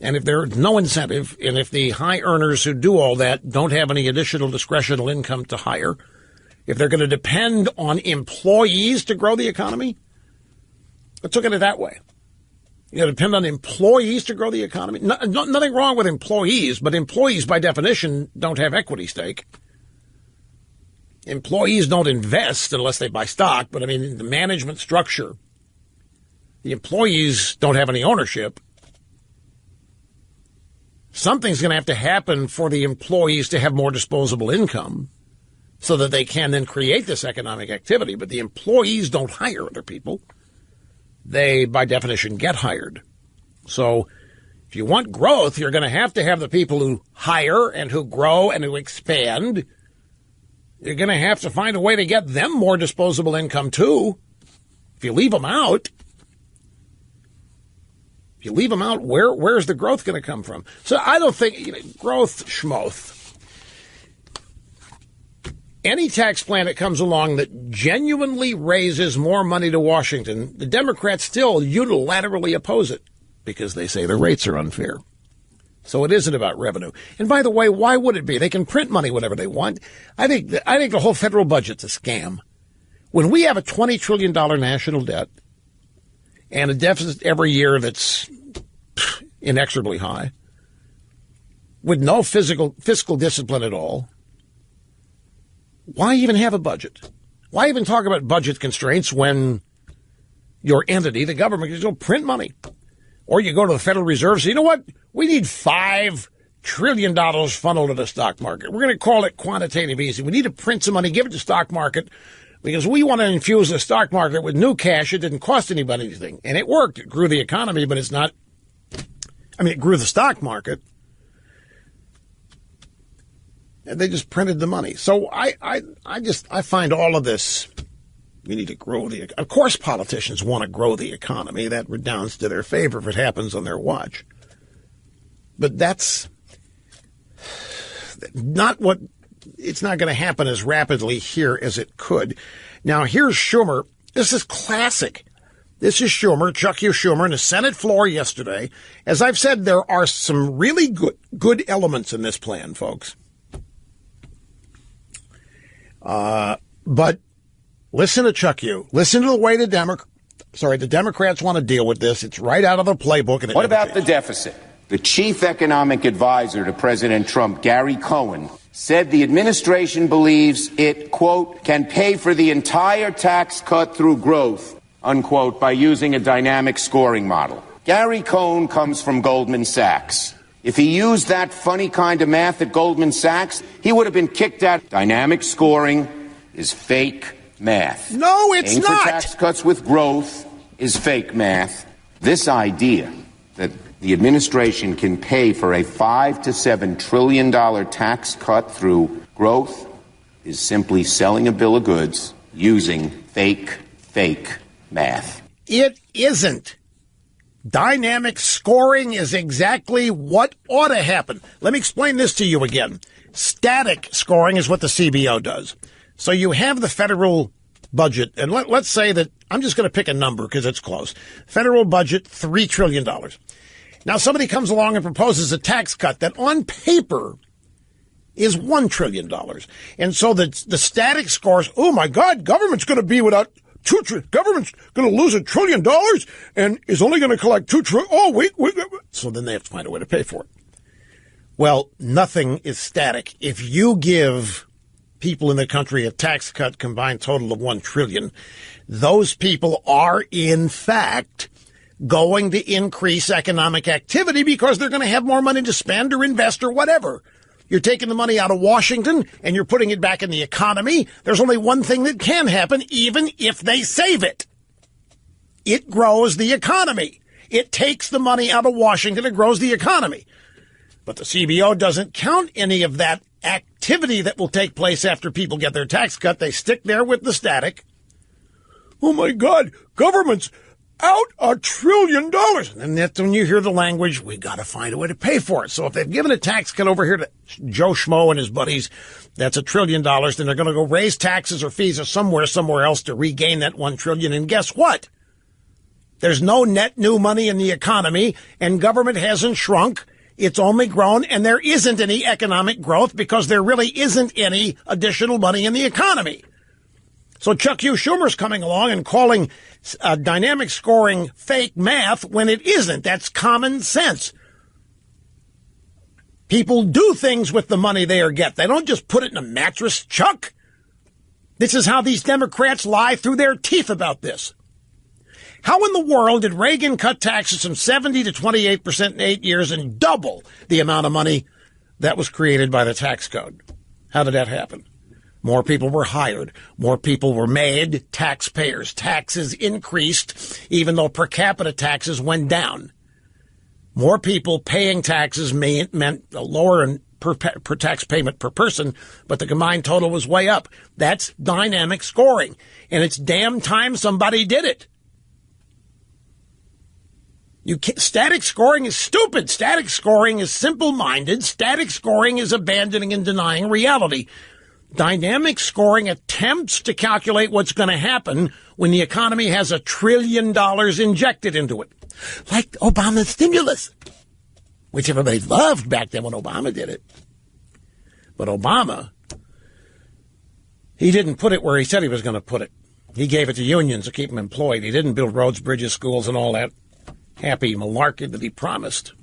And if there's no incentive, and if the high earners who do all that don't have any additional discretional income to hire, if they're going to depend on employees to grow the economy, let's look at it that way. You depend on employees to grow the economy. Nothing wrong with employees, but employees, by definition, don't have equity stake. Employees don't invest unless they buy stock, but I mean, the management structure, the employees don't have any ownership. Something's going to have to happen for the employees to have more disposable income so that they can then create this economic activity. But the employees don't hire other people. They, by definition, get hired. So if you want growth, you're going to have the people who hire and who grow and who expand. You're going to have to find a way to get them more disposable income, too. If you leave them out, where's the growth going to come from? So I don't think, growth schmoth. Any tax plan that comes along that genuinely raises more money to Washington, the Democrats still unilaterally oppose it because they say the rates are unfair. So it isn't about revenue. And by the way, why would it be? They can print money whenever they want. I think the whole federal budget's a scam. When we have a $20 trillion national debt and a deficit every year that's inexorably high, with no fiscal discipline at all, why even have a budget? Why even talk about budget constraints when your entity, the government, can go print money? Or you go to the Federal Reserve and say, you know what? We need $5 trillion funneled to the stock market. We're going to call it quantitative easing. We need to print some money, give it to the stock market, because we want to infuse the stock market with new cash. It didn't cost anybody anything. And it worked. It grew the economy, but it grew the stock market. And they just printed the money. So I find all of this, we need to grow of course politicians want to grow the economy. That redounds to their favor if it happens on their watch. But that's not it's not going to happen as rapidly here as it could. Now, here's Schumer. This is classic. This is Schumer, Chuck U. Schumer, on the Senate floor yesterday. As I've said, there are some really good elements in this plan, folks. But listen to Chuck U. Listen to the way the Sorry, the Democrats want to deal with this. It's right out of the playbook. And what about the deficit? The chief economic advisor to President Trump, Gary Cohn, said the administration believes it, quote, can pay for the entire tax cut through growth, unquote, by using a dynamic scoring model. Gary Cohn comes from Goldman Sachs. If he used that funny kind of math at Goldman Sachs, he would have been kicked out. Dynamic scoring is fake math. No, it's Paying not. for tax cuts with growth is fake math. This idea that the administration can pay for a $5 to $7 trillion tax cut through growth is simply selling a bill of goods using fake math. It isn't. Dynamic scoring is exactly what ought to happen. Let me explain this to you again. Static scoring is what the CBO does. So you have the federal budget, and let's say that, I'm just going to pick a number because it's close. Federal budget, $3 trillion. Now somebody comes along and proposes a tax cut that on paper is $1 trillion. And so the static scores, oh my God, government's going to be without government's going to lose $1 trillion and is only going to collect $2 trillion. Oh, wait. So then they have to find a way to pay for it. Well, nothing is static. If you give people in the country a tax cut combined total of $1 trillion, those people are in fact going to increase economic activity because they're going to have more money to spend or invest or whatever. You're taking the money out of Washington and you're putting it back in the economy. There's only one thing that can happen, even if they save it. It grows the economy. It takes the money out of Washington and grows the economy. But the CBO doesn't count any of that activity that will take place after people get their tax cut. They stick there with the static. Oh, my God, government's out $1 trillion. And that's when you hear the language, we got to find a way to pay for it. So if they've given a tax cut over here to Joe Schmo and his buddies, that's $1 trillion, then they're going to go raise taxes or fees or somewhere else to regain that $1 trillion. And guess what? There's no net new money in the economy, and government hasn't shrunk. It's only grown, and there isn't any economic growth because there really isn't any additional money in the economy. So Chuck Hugh Schumer's coming along and calling dynamic scoring fake math when it isn't. That's common sense. People do things with the money they get. They don't just put it in a mattress, Chuck. This is how these Democrats lie through their teeth about this. How in the world did Reagan cut taxes from 70 to 28% in 8 years and double the amount of money that was created by the tax code? How did that happen? More people were hired. More people were made taxpayers. Taxes increased, even though per capita taxes went down. More people paying taxes meant a lower per tax payment per person, but the combined total was way up. That's dynamic scoring, and it's damn time somebody did it. Static scoring is stupid. Static scoring is simple-minded. Static scoring is abandoning and denying reality. Dynamic scoring attempts to calculate what's going to happen when the economy has $1 trillion injected into it. Like Obama's stimulus, which everybody loved back then when Obama did it. But Obama, he didn't put it where he said he was going to put it. He gave it to unions to keep them employed. He didn't build roads, bridges, schools, and all that happy malarkey that he promised.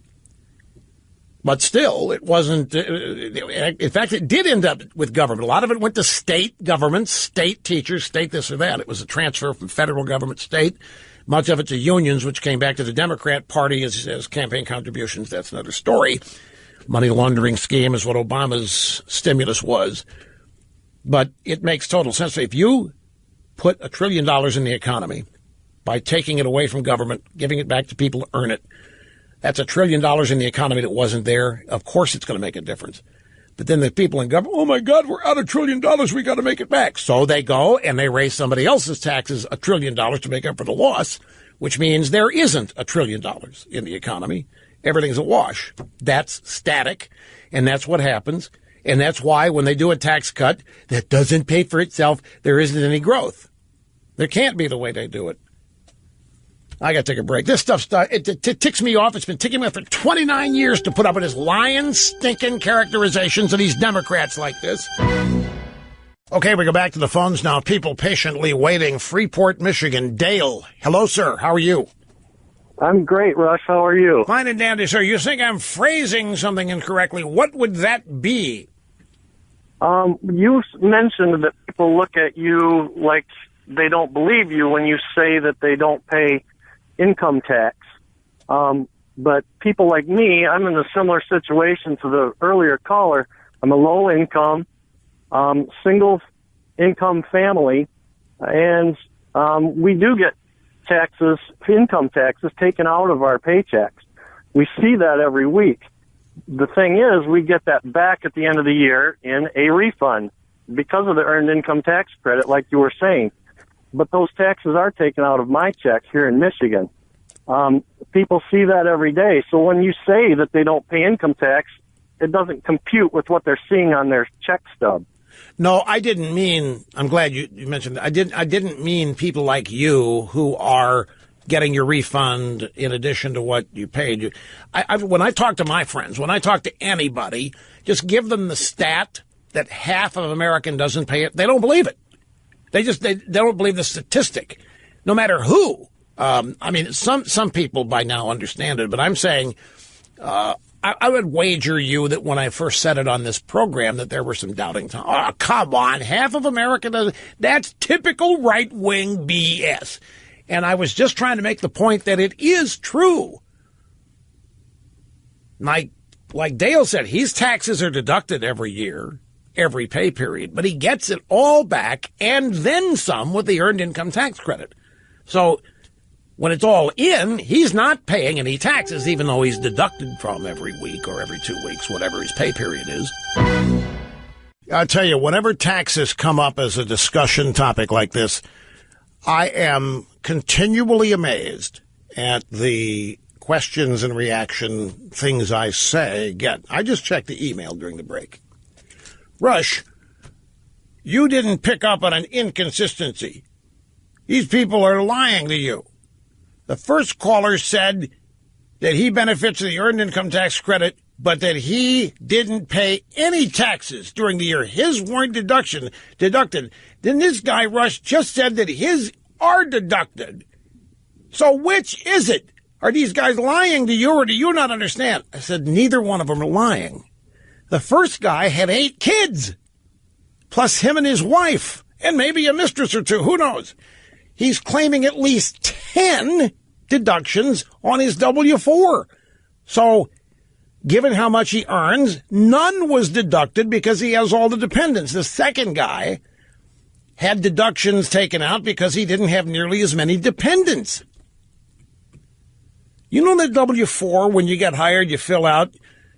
But still, it wasn't. In fact, it did end up with government. A lot of it went to state governments, state teachers, state this or that. It was a transfer from federal government, state. Much of it to unions, which came back to the Democrat Party as campaign contributions. That's another story. Money laundering scheme is what Obama's stimulus was. But it makes total sense. If you put $1 trillion in the economy by taking it away from government, giving it back to people to earn it, that's $1 trillion in the economy that wasn't there. Of course it's going to make a difference. But then the people in government, oh, my God, we're out $1 trillion. We got to make it back. So they go and they raise somebody else's taxes $1 trillion to make up for the loss, which means there isn't $1 trillion in the economy. Everything's a wash. That's static, and that's what happens. And that's why when they do a tax cut that doesn't pay for itself, there isn't any growth. There can't be the way they do it. I got to take a break. This stuff, it ticks me off. It's been ticking me off for 29 years to put up with his lying, stinking characterizations of these Democrats like this. Okay, we go back to the phones now. People patiently waiting. Freeport, Michigan. Dale. Hello, sir. How are you? I'm great, Rush. How are you? Fine and dandy, sir. You think I'm phrasing something incorrectly. What would that be? You mentioned that people look at you like they don't believe you when you say that they don't pay income tax. But people like me, I'm in a similar situation to the earlier caller. I'm a low income, single income family, and we do get taxes, income taxes taken out of our paychecks. We see that every week. The thing is, we get that back at the end of the year in a refund because of the earned income tax credit, like you were saying. But those taxes are taken out of my checks here in Michigan. People see that every day. So when you say that they don't pay income tax, it doesn't compute with what they're seeing on their check stub. No, I didn't mean, I'm glad you mentioned that. I didn't mean people like you who are getting your refund in addition to what you paid. When I talk to my friends, when I talk to anybody, just give them the stat that half of American doesn't pay it. They don't believe it. They don't believe the statistic, no matter who. I mean, some people by now understand it, but I'm saying, I would wager you that when I first said it on this program that there were some doubting. Oh, come on. Half of America doesn't. That's typical right-wing BS. And I was just trying to make the point that it is true. Like Dale said, his taxes are deducted every year, every pay period, but he gets it all back and then some with the earned income tax credit. So when it's all in, he's not paying any taxes, even though he's deducted from every week or every 2 weeks, whatever his pay period is. I'll tell you, whenever taxes come up as a discussion topic like this, I am continually amazed at the questions and reaction things I say get. I just checked the email during the break. Rush, you didn't pick up on an inconsistency. These people are lying to you. The first caller said that he benefits the earned income tax credit, but that he didn't pay any taxes during the year. His weren't deducted. Then this guy, Rush, just said that his are deducted. So which is it? Are these guys lying to you, or do you not understand? I said neither one of them are lying. The first guy had 8 kids, plus him and his wife, and maybe a mistress or two, who knows? He's claiming at least 10 deductions on his W-4. So, given how much he earns, none was deducted because he has all the dependents. The second guy had deductions taken out because he didn't have nearly as many dependents. You know the W-4, when you get hired, you fill out,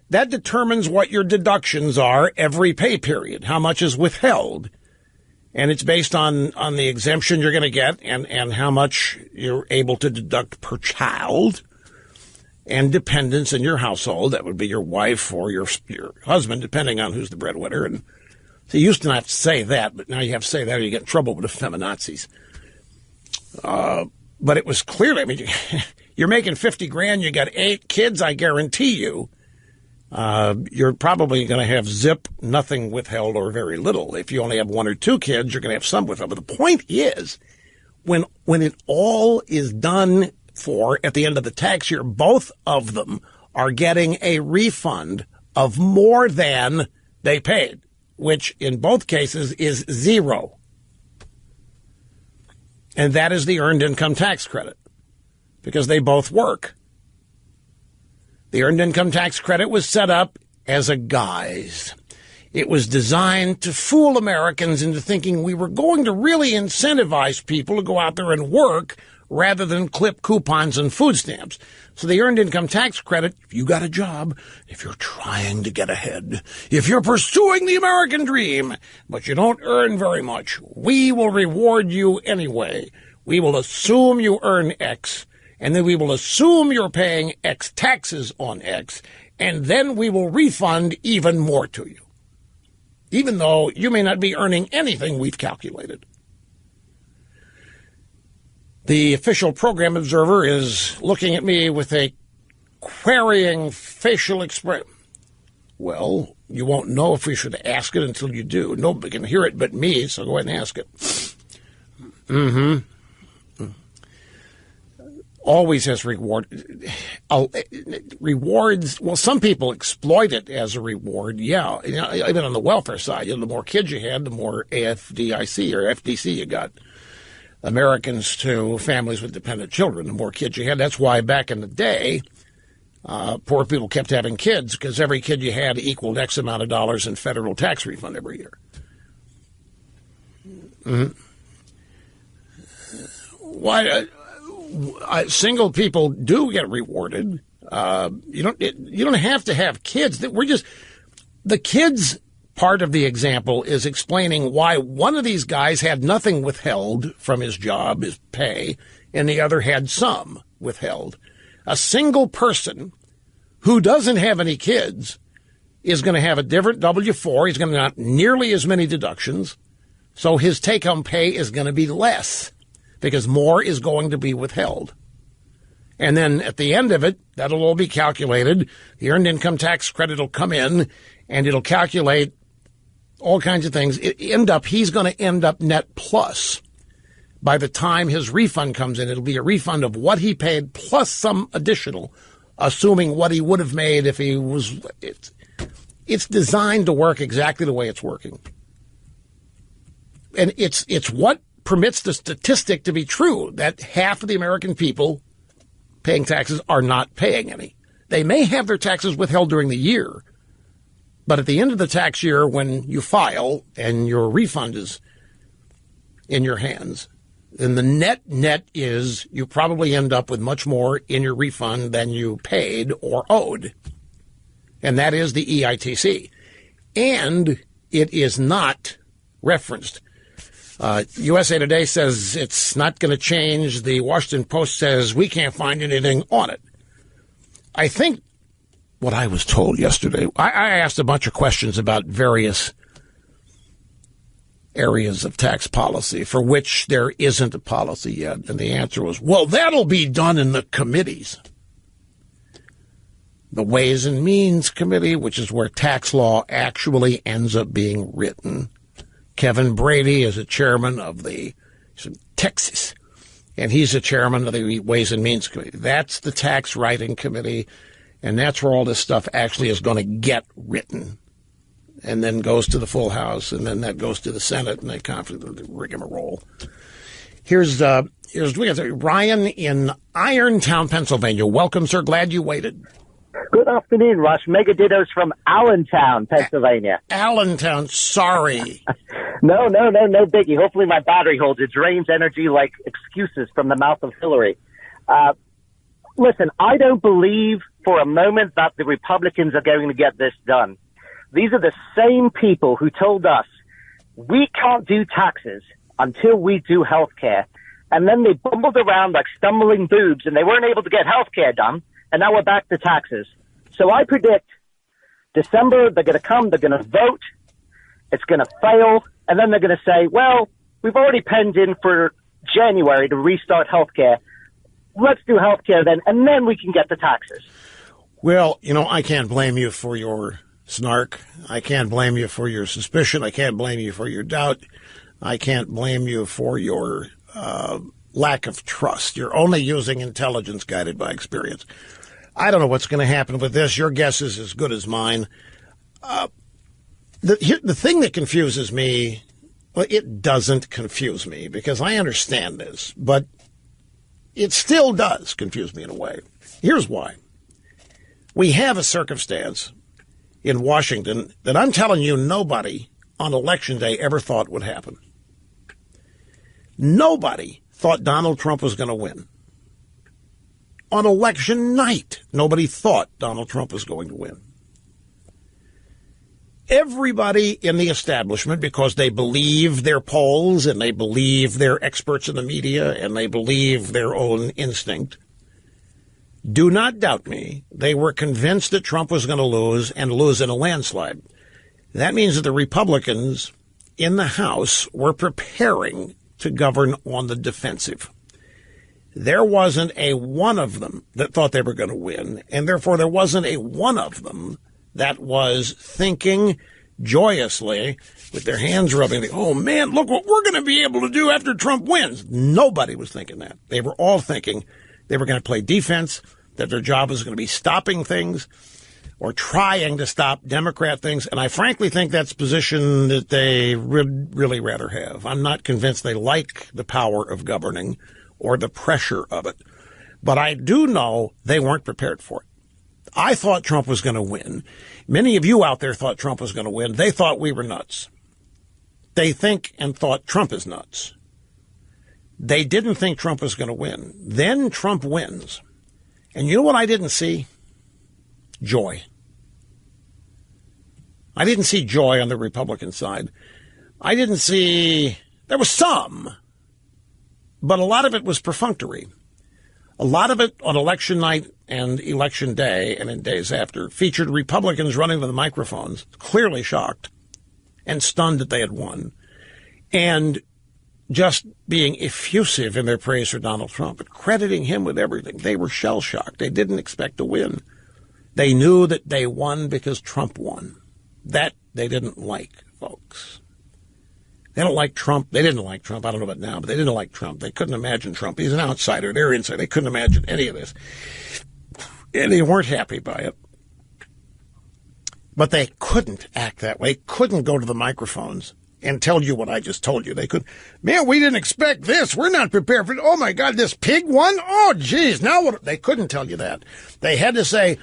that determines what your deductions are every pay period, how much is withheld. And it's based on the exemption you're going to get and how much you're able to deduct per child and dependents in your household. That would be your wife or your husband, depending on who's the breadwinner. And so you used to not have to say that, but now you have to say that or you get in trouble with the feminazis. But it was clearly, I mean, you're making $50,000, you got 8 kids, I guarantee you. You're probably going to have zip, nothing withheld or very little. If you only have 1 or 2 kids, you're going to have some withheld. But the point is, when it all is done for at the end of the tax year, both of them are getting a refund of more than they paid, which in both cases is 0. And that is the earned income tax credit because they both work. The earned income tax credit was set up as a guise. It was designed to fool Americans into thinking we were going to really incentivize people to go out there and work rather than clip coupons and food stamps. So the earned income tax credit, if you got a job, if you're trying to get ahead, if you're pursuing the American dream, but you don't earn very much, we will reward you anyway. We will assume you earn X. And then we will assume you're paying X taxes on X, and then we will refund even more to you, even though you may not be earning anything we've calculated. The official program observer is looking at me with a querying facial expression. Well, you won't know if we should ask it until you do. Nobody can hear it but me, so go ahead and ask it. Always has rewards. Well, some people exploit it as a reward. Yeah, even on the welfare side, the more kids you had, the more AFDIC or FDC you got. Americans to families with dependent children. The more kids you had, that's why back in the day, poor people kept having kids because every kid you had equaled X amount of dollars in federal tax refund every year. Why? Single people do get rewarded. You don't have to have kids. The kids part of the example is explaining why one of these guys had nothing withheld from his job, his pay, and the other had some withheld. A single person who doesn't have any kids is going to have a different W-4. He's going to have nearly as many deductions, so his take-home pay is going to be less because more is going to be withheld. And then at the end of it, that'll all be calculated. The earned income tax credit will come in, and it'll calculate all kinds of things. He's going to end up net plus. By the time his refund comes in, it'll be a refund of what he paid plus some additional, assuming what he would have made if he was. It's designed to work exactly the way it's working. And it's what permits the statistic to be true, that half of the American people paying taxes are not paying any. They may have their taxes withheld during the year, but at the end of the tax year, when you file and your refund is in your hands, then the net is you probably end up with much more in your refund than you paid or owed. And that is the EITC. And it is not referenced. USA Today says it's not going to change. The Washington Post says we can't find anything on it. I think what I was told yesterday, I asked a bunch of questions about various areas of tax policy for which there isn't a policy yet. And the answer was, well, that'll be done in the committees. The Ways and Means Committee, which is where tax law actually ends up being written. Kevin Brady is a chairman of he's from Texas, and he's a chairman of the Ways and Means Committee. That's the tax writing committee, and that's where all this stuff actually is going to get written, and then goes to the full House, and then that goes to the Senate, and they rigmarole. Here's we got Ryan in Irontown, Pennsylvania. Welcome, sir. Glad you waited. Good afternoon, Rush. Mega dittos from Allentown, Pennsylvania. Allentown, sorry. No biggie. Hopefully my battery holds. It drains energy like excuses from the mouth of Hillary. Listen, I don't believe for a moment that the Republicans are going to get this done. These are the same people who told us we can't do taxes until we do health care. And then they bumbled around like stumbling boobs, and they weren't able to get health care done. And now we're back to taxes. So I predict December, they're going to come, they're going to vote, it's going to fail, and then they're going to say, well, we've already penned in for January to restart healthcare. Let's do healthcare then, and then we can get the taxes. Well, I can't blame you for your snark. I can't blame you for your suspicion. I can't blame you for your doubt. I can't blame you for your lack of trust. You're only using intelligence guided by experience. I don't know what's going to happen with this. Your guess is as good as mine. The thing that confuses me, well, it doesn't confuse me because I understand this, but it still does confuse me in a way. Here's why. We have a circumstance in Washington that I'm telling you nobody on Election Day ever thought would happen. Nobody thought Donald Trump was going to win. On election night, nobody thought Donald Trump was going to win. Everybody in the establishment, because they believe their polls and they believe their experts in the media and they believe their own instinct, do not doubt me, they were convinced that Trump was going to lose and lose in a landslide. That means that the Republicans in the House were preparing to govern on the defensive. There wasn't a one of them that thought they were going to win, and therefore there wasn't a one of them that was thinking joyously with their hands rubbing, oh man, look what we're going to be able to do after Trump wins. Nobody was thinking that. They were all thinking they were going to play defense, that their job was going to be stopping things or trying to stop Democrat things. And I frankly think that's a position that they would really rather have. I'm not convinced they like the power of governing or the pressure of it. But I do know they weren't prepared for it. I thought Trump was going to win. Many of you out there thought Trump was going to win. They thought we were nuts. They think and thought Trump is nuts. They didn't think Trump was going to win. Then Trump wins. And you know what I didn't see? Joy. I didn't see joy on the Republican side. I didn't see, there was some, but a lot of it was perfunctory. A lot of it on election night and election day and in days after featured Republicans running to the microphones, clearly shocked and stunned that they had won, and just being effusive in their praise for Donald Trump and crediting him with everything. They were shell-shocked. They didn't expect to win. They knew that they won because Trump won. That they didn't like, folks. They don't like Trump. They didn't like Trump. I don't know about now, but they didn't like Trump. They couldn't imagine Trump. He's an outsider. They're inside. They couldn't imagine any of this. And they weren't happy by it. But they couldn't act that way. Couldn't go to the microphones and tell you what I just told you. They could, man, we didn't expect this. We're not prepared for it. Oh, my God, this pig won? Oh, geez. Now what? They couldn't tell you that. They had to say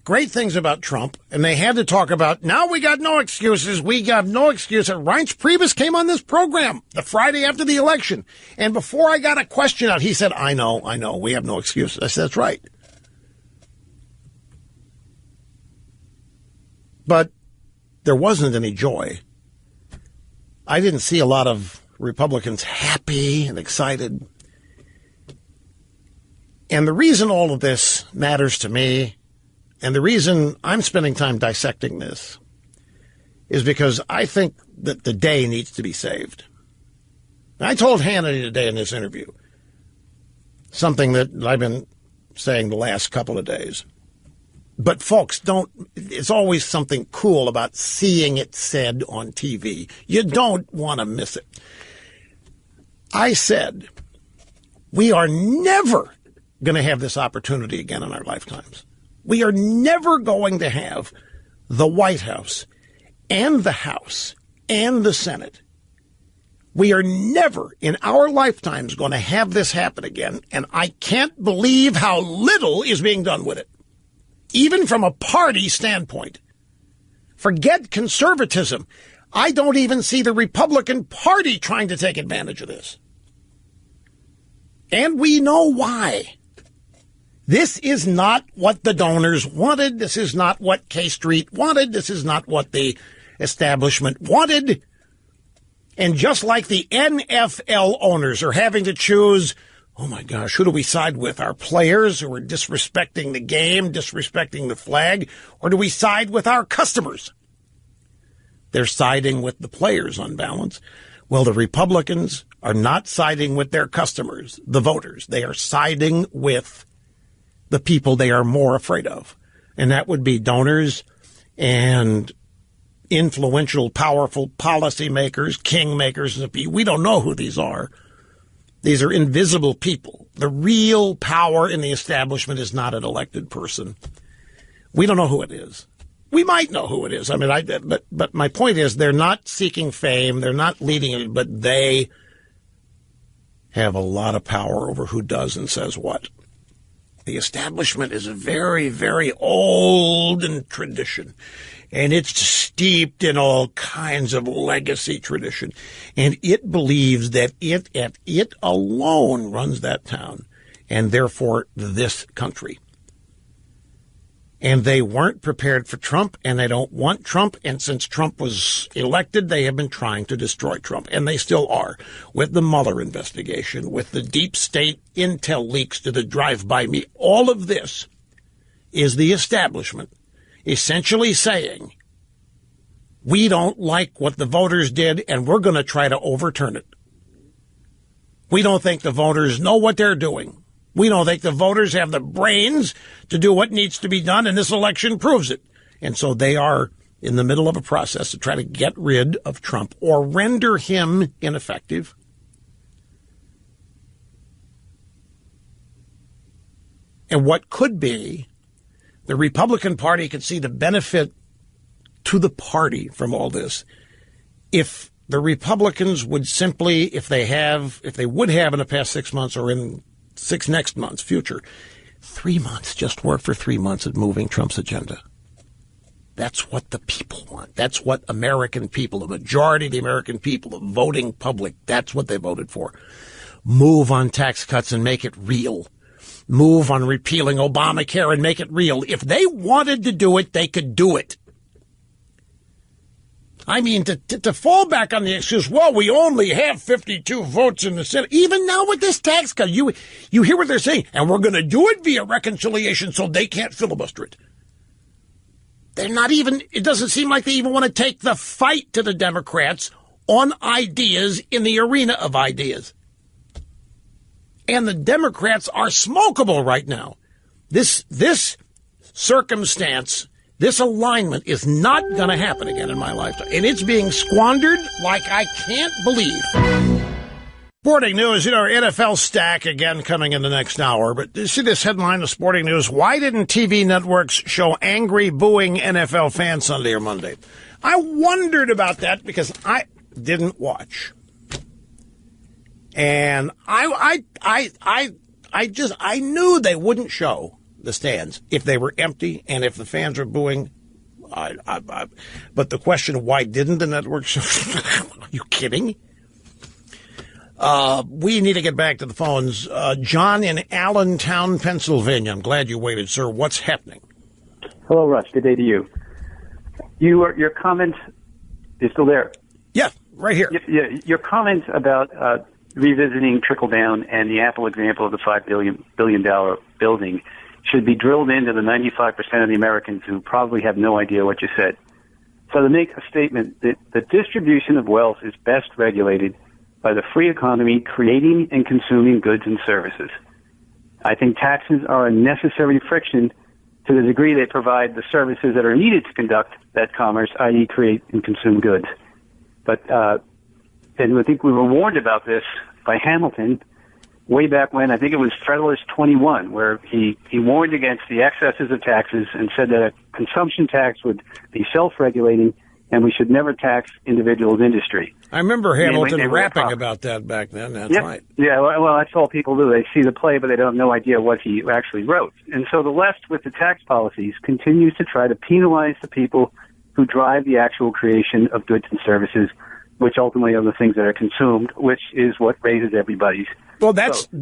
great things about Trump, and they had to talk about, now we got no excuses. We got no excuses. Reince Priebus came on this program the Friday after the election, and before I got a question out, he said, I know, we have no excuses. I said, that's right. But there wasn't any joy. I didn't see a lot of Republicans happy and excited. And the reason all of this matters to me, and the reason I'm spending time dissecting this, is because I think that the day needs to be saved. I told Hannity today in this interview something that I've been saying the last couple of days. But folks, it's always something cool about seeing it said on TV. You don't want to miss it. I said, we are never going to have this opportunity again in our lifetimes. We are never going to have the White House and the House and the Senate. We are never in our lifetimes going to have this happen again, and I can't believe how little is being done with it. Even from a party standpoint. Forget conservatism. I don't even see the Republican Party trying to take advantage of this. And we know why. This is not what the donors wanted. This is not what K Street wanted. This is not what the establishment wanted. And just like the NFL owners are having to choose, oh my gosh, who do we side with? Our players who are disrespecting the game, disrespecting the flag, or do we side with our customers? They're siding with the players on balance. Well, the Republicans are not siding with their customers, the voters. They are siding with the people they are more afraid of. And that would be donors and influential, powerful policymakers, kingmakers. We don't know who these are. These are invisible people. The real power in the establishment is not an elected person. We don't know who it is. We might know who it is. I mean, but my point is they're not seeking fame. They're not leading it, but they have a lot of power over who does and says what. The establishment is a very, very old tradition, and it's steeped in all kinds of legacy tradition, and it believes that it alone runs that town, and therefore this country. And they weren't prepared for Trump, and they don't want Trump. And since Trump was elected, they have been trying to destroy Trump. And they still are, with the Mueller investigation, with the deep state intel leaks to the drive-by me. All of this is the establishment essentially saying, we don't like what the voters did, and we're going to try to overturn it. We don't think the voters know what they're doing. We don't think the voters have the brains to do what needs to be done, and this election proves it. And so they are in the middle of a process to try to get rid of Trump or render him ineffective. And what could be, the Republican Party could see the benefit to the party from all this if the Republicans would simply, if they would have in the past 6 months or in 6 next months, future, 3 months, just work for 3 months at moving Trump's agenda. That's what the people want. That's what American people, the majority of the American people, the voting public, that's what they voted for. Move on tax cuts and make it real. Move on repealing Obamacare and make it real. If they wanted to do it, they could do it. I mean, to fall back on the excuse, well, we only have 52 votes in the Senate. Even now with this tax cut, you hear what they're saying, and we're going to do it via reconciliation so they can't filibuster it. They're not even, it doesn't seem like they even want to take the fight to the Democrats on ideas in the arena of ideas. And the Democrats are smokeable right now. This circumstance, this alignment is not going to happen again in my lifetime. And it's being squandered like I can't believe. Sporting news, NFL stack again coming in the next hour. But you see this headline of Sporting News. Why didn't TV networks show angry, booing NFL fans Sunday or Monday? I wondered about that because I didn't watch. And I knew they wouldn't show the stands if they were empty and if the fans were booing. But the question, why didn't the network show? Are you kidding? We need to get back to the phones. John in Allentown, Pennsylvania. I'm glad you waited, sir. What's happening? Hello, Rush. Good day to you. Your comment is still there. Yeah, right here. Your comment about revisiting trickle down and the Apple example of the $5 billion building should be drilled into the 95% of the Americans who probably have no idea what you said. So to make a statement that the distribution of wealth is best regulated by the free economy creating and consuming goods and services. I think taxes are a necessary friction to the degree they provide the services that are needed to conduct that commerce, i.e. create and consume goods. But and I think we were warned about this by Hamilton way back when, I think it was Federalist 21, where he warned against the excesses of taxes and said that a consumption tax would be self-regulating and we should never tax individuals' industry. I remember Hamilton rapping about that back then. That's right. Yeah, well, that's all people do. They see the play, but they don't have no idea what he actually wrote. And so the left, with the tax policies, continues to try to penalize the people who drive the actual creation of goods and services, which ultimately are the things that are consumed, which is what raises everybody's. Well,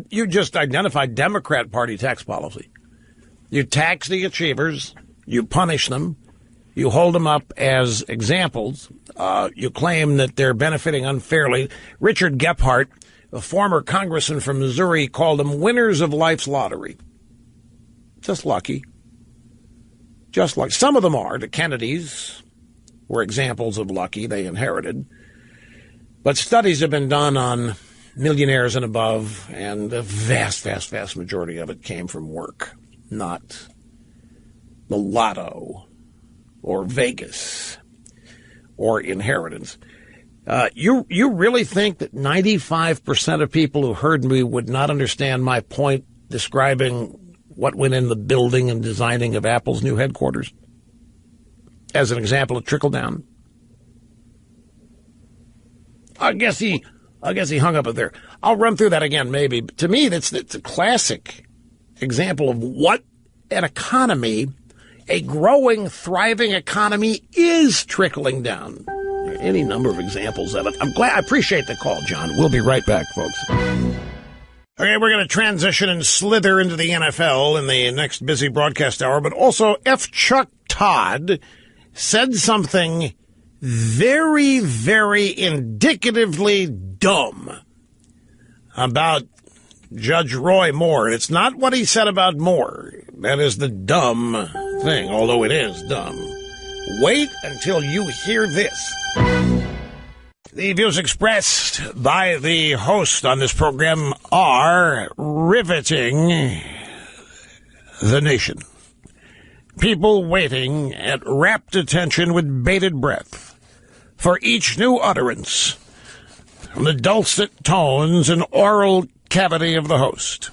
you just identified Democrat Party tax policy. You tax the achievers, you punish them, you hold them up as examples, you claim that they're benefiting unfairly. Richard Gephardt, a former congressman from Missouri, called them winners of life's lottery. Just lucky. Just lucky. Some of them are. The Kennedys were examples of lucky they inherited. But studies have been done on millionaires and above, and the vast, vast, vast majority of it came from work, not the lotto or Vegas or inheritance. You really think that 95% of people who heard me would not understand my point describing what went in the building and designing of Apple's new headquarters as an example of trickle down? I guess he hung up it there. I'll run through that again, maybe. To me, it's a classic example of what an economy, a growing, thriving economy, is trickling down. Any number of examples of it. I appreciate the call, John. We'll be right back, folks. Okay, we're going to transition and slither into the NFL in the next busy broadcast hour, but also F. Chuck Todd said something very, very indicatively dumb about Judge Roy Moore. It's not what he said about Moore. That is the dumb thing, although it is dumb. Wait until you hear this. The views expressed by the host on this program are riveting the nation. people waiting at rapt attention with bated breath for each new utterance from the dulcet tones and oral cavity of the host.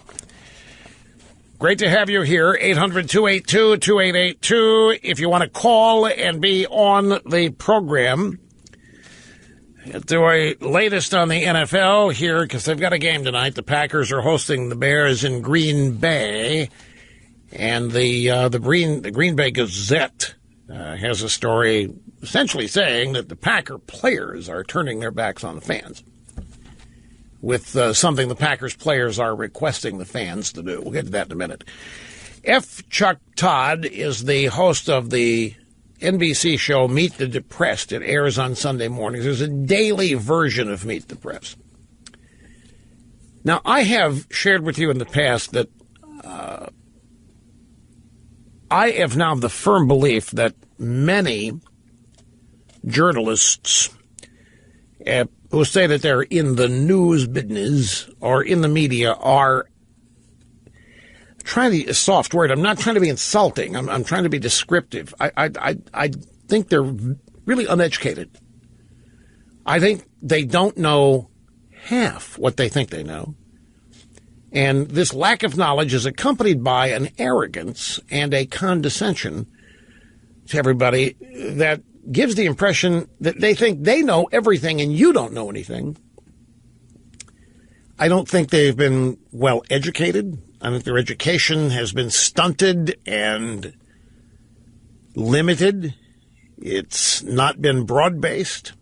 Great to have you here, 800-282-2882. If you want to call and be on the program, do a latest on the NFL here, because they've got a game tonight. The Packers are hosting the Bears in Green Bay, and the Green Bay Gazette has a story essentially saying that the Packer players are turning their backs on the fans, with something the Packers players are requesting the fans to do. We'll get to that in a minute. F. Chuck Todd is the host of the NBC show Meet the Depressed. It airs on Sunday mornings. There's a daily version of Meet the Depressed. Now, I have shared with you in the past that I have now the firm belief that many journalists who say that they're in the news business or in the media are trying to be a soft word. I'm not trying to be insulting. I'm trying to be descriptive. I think they're really uneducated. I think they don't know half what they think they know. And this lack of knowledge is accompanied by an arrogance and a condescension to everybody that gives the impression that they think they know everything and you don't know anything. I don't think they've been well educated. I think their education has been stunted and limited. It's not been broad-based.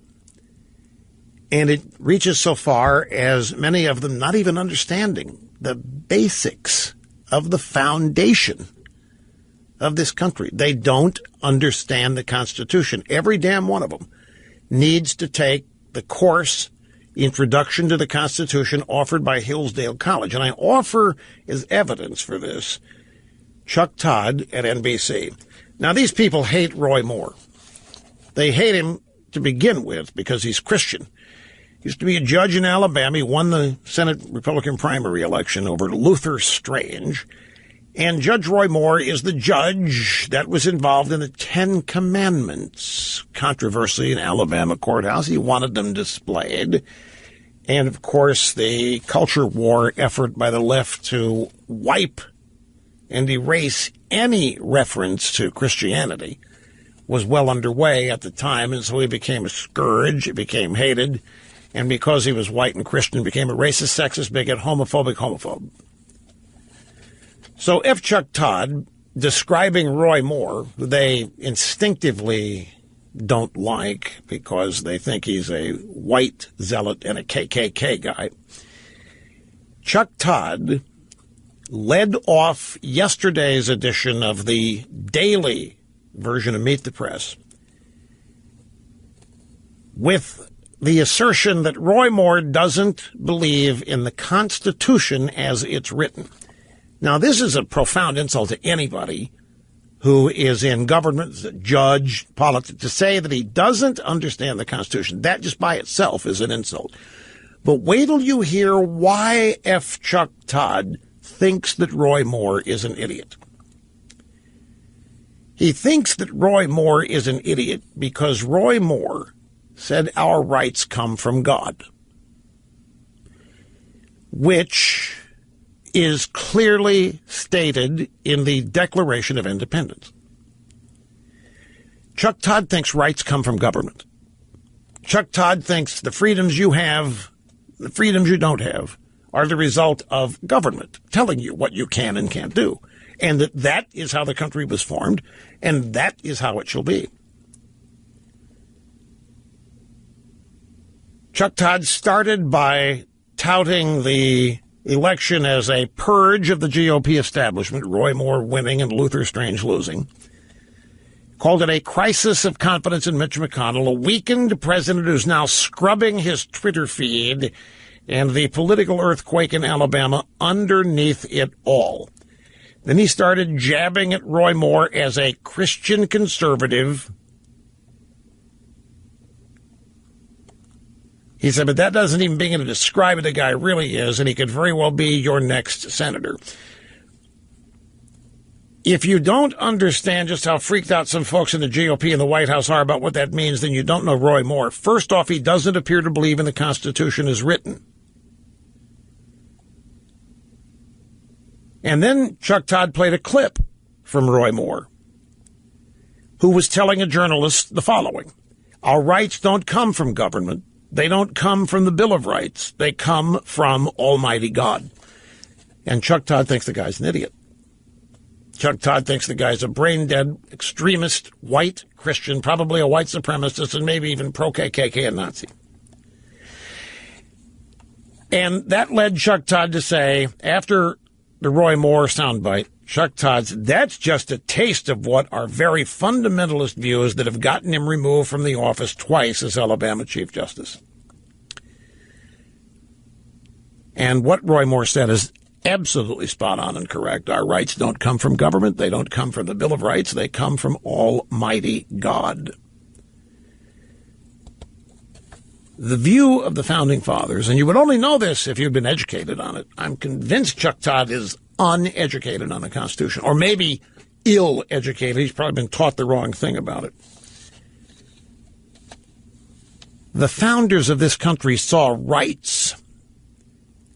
And it reaches so far as many of them not even understanding the basics of the foundation of this country. They don't understand the Constitution. Every damn one of them needs to take the course Introduction to the Constitution offered by Hillsdale College. And I offer as evidence for this Chuck Todd at NBC. Now, these people hate Roy Moore. They hate him to begin with because he's Christian. He used to be a judge in Alabama. He won the Senate Republican primary election over Luther Strange. And Judge Roy Moore is the judge that was involved in the Ten Commandments controversy in Alabama courthouse. He wanted them displayed. And, of course, the culture war effort by the left to wipe and erase any reference to Christianity was well underway at the time. And so he became a scourge. He became hated. And because he was white and Christian, became a racist, sexist, bigot, homophobe. So F. Chuck Todd, describing Roy Moore, who they instinctively don't like because they think he's a white zealot and a KKK guy, Chuck Todd led off yesterday's edition of the daily version of Meet the Press with the assertion that Roy Moore doesn't believe in the Constitution as it's written. Now, this is a profound insult to anybody who is in government, as a judge, politics, to say that he doesn't understand the Constitution. That just by itself is an insult. But wait till you hear why F. Chuck Todd thinks that Roy Moore is an idiot. He thinks that Roy Moore is an idiot because Roy Moore said our rights come from God, which is clearly stated in the Declaration of Independence. Chuck Todd thinks rights come from government. Chuck Todd thinks the freedoms you have, the freedoms you don't have, are the result of government telling you what you can and can't do, and that is how the country was formed, and that is how it shall be. Chuck Todd started by touting the election as a purge of the GOP establishment, Roy Moore winning and Luther Strange losing. Called it a crisis of confidence in Mitch McConnell, a weakened president who's now scrubbing his Twitter feed, and the political earthquake in Alabama underneath it all. Then he started jabbing at Roy Moore as a Christian conservative. He said, but that doesn't even begin to describe who the guy really is, and he could very well be your next senator. If you don't understand just how freaked out some folks in the GOP and the White House are about what that means, then you don't know Roy Moore. First off, he doesn't appear to believe in the Constitution as written. And then Chuck Todd played a clip from Roy Moore, who was telling a journalist the following: our rights don't come from government. They don't come from the Bill of Rights. They come from Almighty God. And Chuck Todd thinks the guy's an idiot. Chuck Todd thinks the guy's a brain-dead, extremist, white Christian, probably a white supremacist, and maybe even pro-KKK and Nazi. And that led Chuck Todd to say, after the Roy Moore soundbite, Chuck Todd's, that's just a taste of what are very fundamentalist views that have gotten him removed from the office twice as Alabama Chief Justice. And what Roy Moore said is absolutely spot on and correct. Our rights don't come from government. They don't come from the Bill of Rights. They come from Almighty God. The view of the Founding Fathers, and you would only know this if you'd been educated on it. I'm convinced Chuck Todd is uneducated on the Constitution, or maybe ill-educated. He's probably been taught the wrong thing about it. The founders of this country saw rights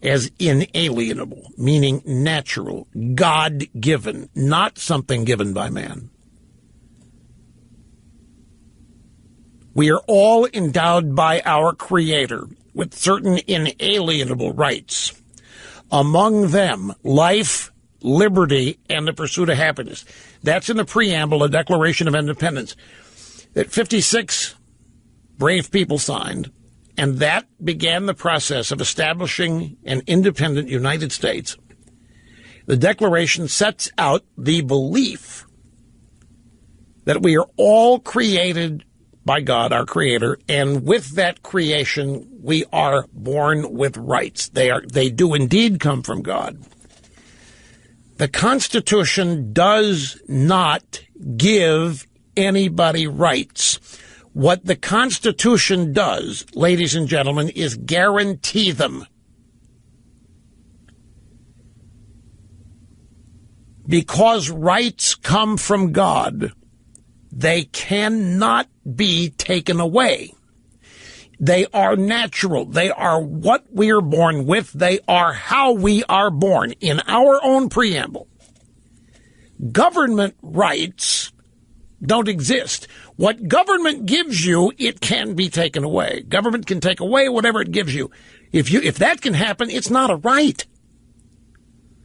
as inalienable, meaning natural, God-given, not something given by man. We are all endowed by our Creator with certain inalienable rights. Among them, life, liberty, and the pursuit of happiness. That's in the preamble, the Declaration of Independence, that 56 brave people signed, and that began the process of establishing an independent United States. The Declaration sets out the belief that we are all created by God, our Creator, and with that creation, we are born with rights. They do indeed come from God. The Constitution does not give anybody rights. What the Constitution does, ladies and gentlemen, is guarantee them. Because rights come from God, they cannot be taken away. They are natural. They are what we are born with. They are how we are born in our own preamble. Government rights don't exist. What government gives you, it can be taken away. Government can take away whatever it gives you. If that can happen, it's not a right.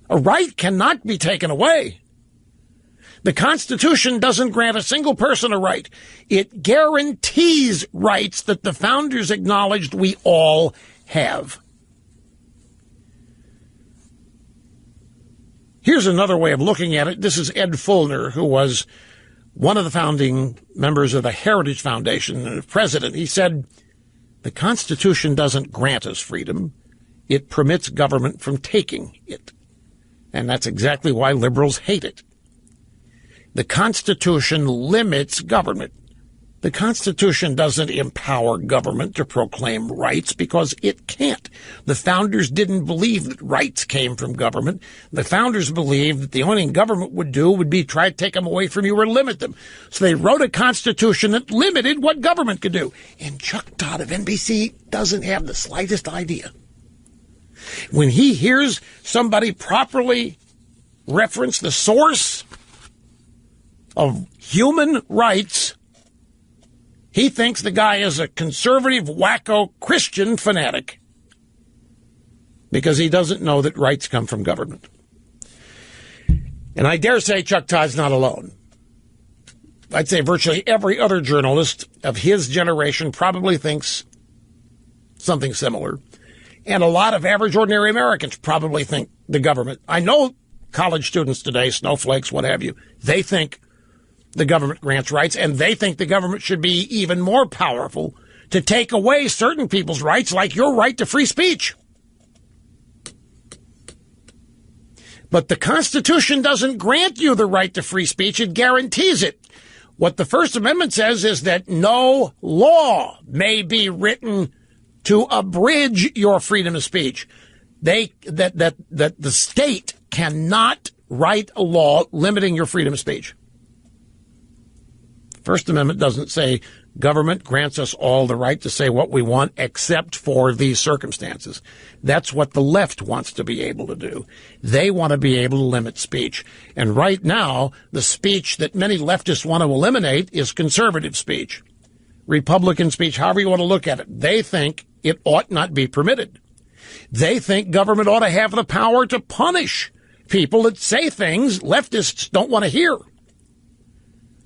A right cannot be taken away. The Constitution doesn't grant a single person a right. It guarantees rights that the founders acknowledged we all have. Here's another way of looking at it. This is Ed Fulner, who was one of the founding members of the Heritage Foundation and president. He said, the Constitution doesn't grant us freedom. It permits government from taking it. And that's exactly why liberals hate it. The Constitution limits government. The Constitution doesn't empower government to proclaim rights because it can't. The founders didn't believe that rights came from government. The founders believed that the only thing government would do would be try to take them away from you or limit them. So they wrote a Constitution that limited what government could do. And Chuck Todd of NBC doesn't have the slightest idea. When he hears somebody properly reference the source of human rights, he thinks the guy is a conservative, wacko, Christian fanatic because he doesn't know that rights come from government. And I dare say Chuck Todd's not alone. I'd say virtually every other journalist of his generation probably thinks something similar. And a lot of average, ordinary Americans probably think the government. I know college students today, snowflakes, what have you, they think the government grants rights, and they think the government should be even more powerful to take away certain people's rights, like your right to free speech. But the Constitution doesn't grant you the right to free speech. It guarantees it. What the First Amendment says is that no law may be written to abridge your freedom of speech. That the state cannot write a law limiting your freedom of speech. First Amendment doesn't say government grants us all the right to say what we want except for these circumstances. That's what the left wants to be able to do. They want to be able to limit speech. And right now, the speech that many leftists want to eliminate is conservative speech. Republican speech, however you want to look at it. They think it ought not be permitted. They think government ought to have the power to punish people that say things leftists don't want to hear.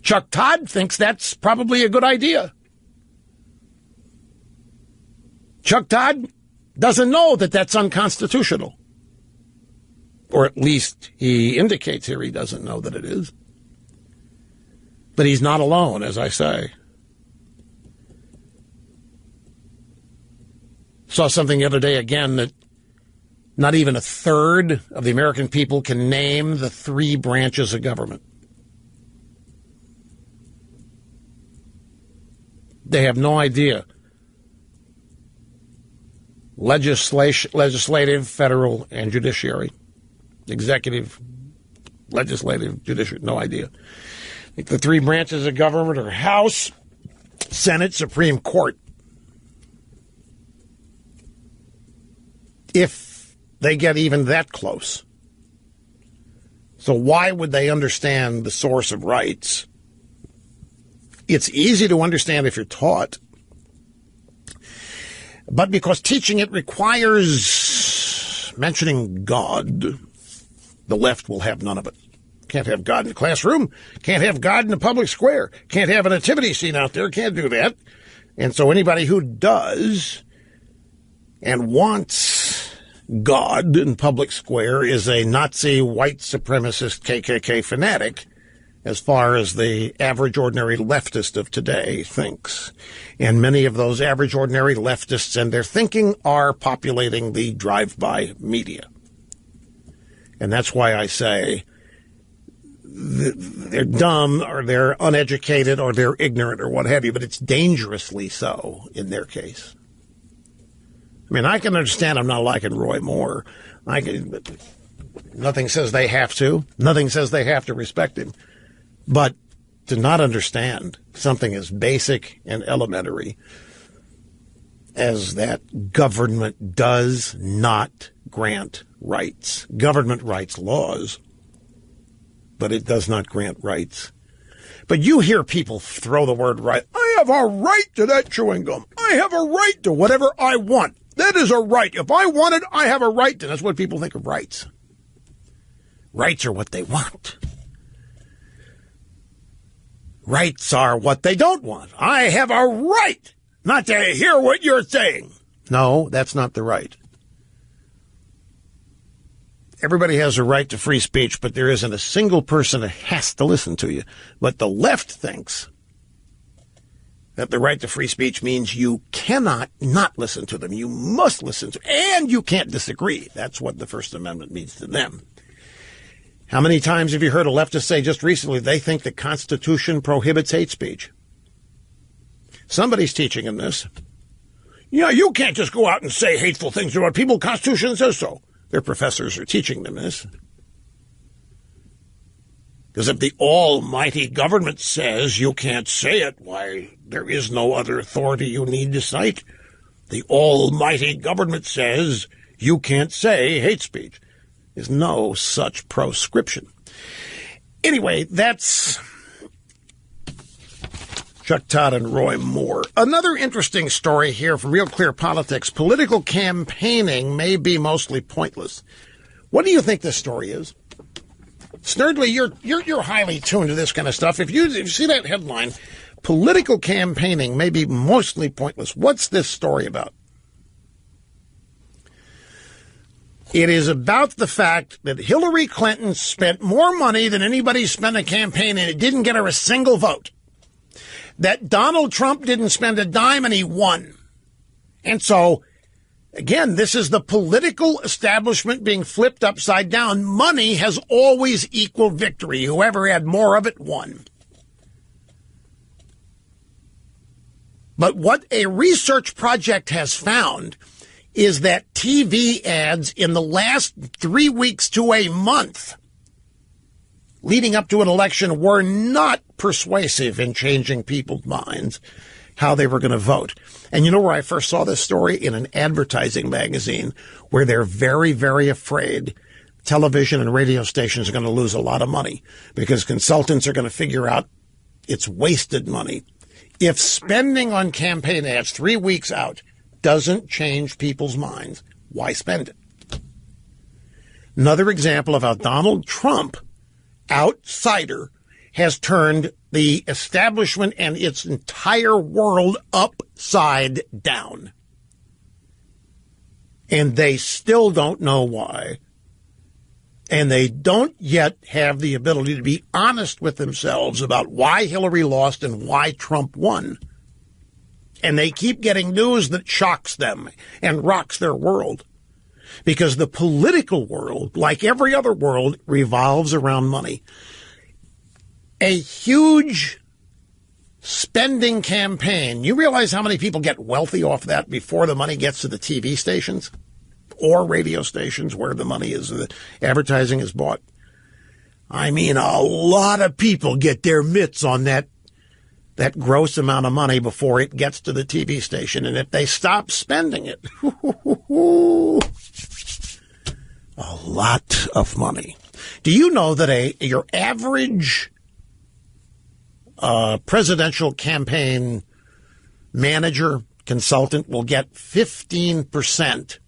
Chuck Todd thinks that's probably a good idea. Chuck Todd doesn't know that that's unconstitutional. Or at least he indicates here he doesn't know that it is. But he's not alone, as I say. Saw something the other day again that not even a third of the American people can name the 3 branches of government. They have no idea. Legislative, federal, and judiciary. Executive, legislative, judiciary, no idea. I think the 3 branches of government are House, Senate, Supreme Court. If they get even that close. So why would they understand the source of rights? It's easy to understand if you're taught. But because teaching it requires mentioning God, the left will have none of it. Can't have God in the classroom. Can't have God in the public square. Can't have a nativity scene out there. Can't do that. And so anybody who does and wants God in public square is a Nazi, white supremacist, KKK fanatic, as far as the average ordinary leftist of today thinks. And many of those average ordinary leftists and their thinking are populating the drive-by media. And that's why I say they're dumb or they're uneducated or they're ignorant or what have you, but it's dangerously so in their case. I mean, I can understand I'm not liking Roy Moore. Nothing says they have to. Nothing says they have to respect him. But to not understand something as basic and elementary as that government does not grant rights. Government writes laws, but it does not grant rights. But you hear people throw the word right. I have a right to that chewing gum. I have a right to whatever I want. That is a right. If I want it, I have a right to. That's what people think of rights. Rights are what they want. Rights are what they don't want. I have a right not to hear what you're saying. No, that's not the right. Everybody has a right to free speech, but there isn't a single person that has to listen to you. But the left thinks that the right to free speech means you cannot not listen to them. You must listen to, and you can't disagree. That's what the First Amendment means to them. How many times have you heard a leftist say just recently they think the Constitution prohibits hate speech? Somebody's teaching them this. Yeah, you can't just go out and say hateful things about people. The Constitution says so. Their professors are teaching them this. Because if the almighty government says you can't say it, why, there is no other authority you need to cite. The almighty government says you can't say hate speech. There's no such proscription. Anyway, that's Chuck Todd and Roy Moore. Another interesting story here from Real Clear Politics. Political campaigning may be mostly pointless. What do you think this story is? Snerdley, you're highly tuned to this kind of stuff. If you see that headline, political campaigning may be mostly pointless. What's this story about? It is about the fact that Hillary Clinton spent more money than anybody spent a campaign, and it didn't get her a single vote. That Donald Trump didn't spend a dime, and he won. And so, again, this is the political establishment being flipped upside down. Money has always equaled victory. Whoever had more of it won. But what a research project has found is that TV ads in the last 3 weeks to a month leading up to an election were not persuasive in changing people's minds how they were going to vote. And you know where I first saw this story? In an advertising magazine, where they're very, very afraid television and radio stations are going to lose a lot of money because consultants are going to figure out it's wasted money. If spending on campaign ads 3 weeks out doesn't change people's minds, why spend it? Another example of how Donald Trump, outsider, has turned the establishment and its entire world upside down. And they still don't know why. And they don't yet have the ability to be honest with themselves about why Hillary lost and why Trump won. And they keep getting news that shocks them and rocks their world. Because the political world, like every other world, revolves around money. A huge spending campaign. You realize how many people get wealthy off that before the money gets to the TV stations or radio stations where the money is, the advertising is bought? I mean, a lot of people get their mitts on that gross amount of money before it gets to the TV station. And if they stop spending it, a lot of money. Do you know that your average presidential campaign manager, consultant will get 15%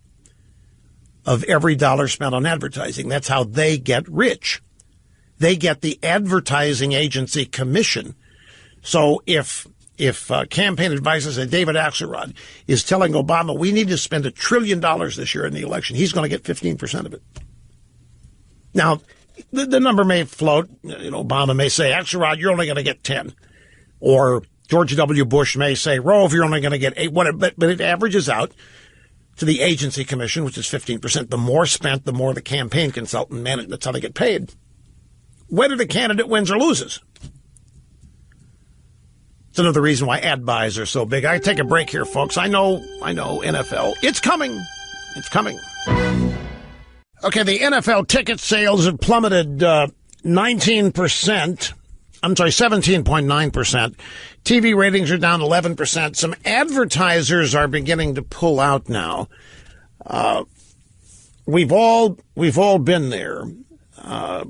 of every dollar spent on advertising? That's how they get rich. They get the advertising agency commission. So if campaign advisor, say David Axelrod, is telling Obama we need to spend $1 trillion this year in the election, he's going to get 15% of it. Now, the number may float. Obama may say, Axelrod, you're only going to get 10. Or George W. Bush may say, Rove, you're only going to get 8. But it averages out to the agency commission, which is 15%. The more spent, the more the campaign consultant managed. That's how they get paid, whether the candidate wins or loses. It's another reason why ad buys are so big. I take a break here, folks. I know, NFL. It's coming. It's coming. Okay, the NFL ticket sales have plummeted 19%. I'm sorry, 17.9%. TV ratings are down 11%. Some advertisers are beginning to pull out now. We've all been there. But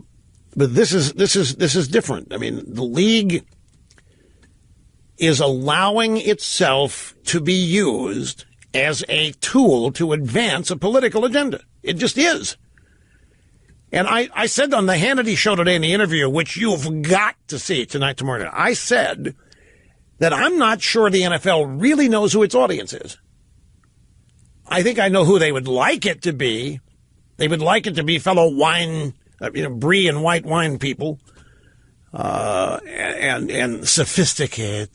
this is different. I mean, the league is allowing itself to be used as a tool to advance a political agenda. It just is. And I said on the Hannity show today in the interview, which you've got to see tonight, tomorrow night, I said that I'm not sure the NFL really knows who its audience is. I think I know who they would like it to be. They would like it to be fellow wine, brie and white wine people, and sophisticated,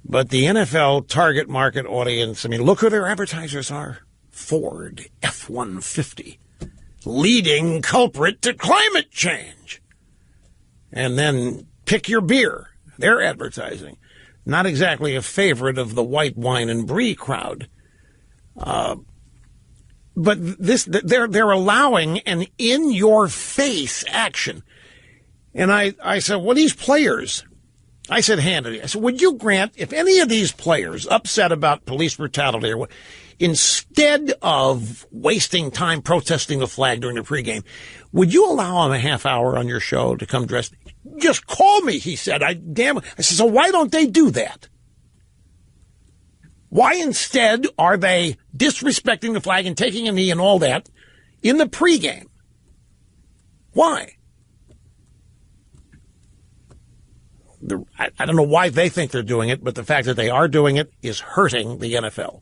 but the NFL target market audience, I mean, look who their advertisers are. Ford F-150, leading culprit to climate change. And then pick your beer, their advertising. Not exactly a favorite of the white wine and brie crowd. But they're allowing an in-your-face action. And I said, well, these players, I said, Hannity, I said, would you grant, if any of these players upset about police brutality or what, instead of wasting time protesting the flag during the pregame, would you allow them a half hour on your show to come dressed? Just call me, he said. I said, so why don't they do that? Why instead are they disrespecting the flag and taking a knee and all that in the pregame? Why? I don't know why they think they're doing it, but the fact that they are doing it is hurting the NFL.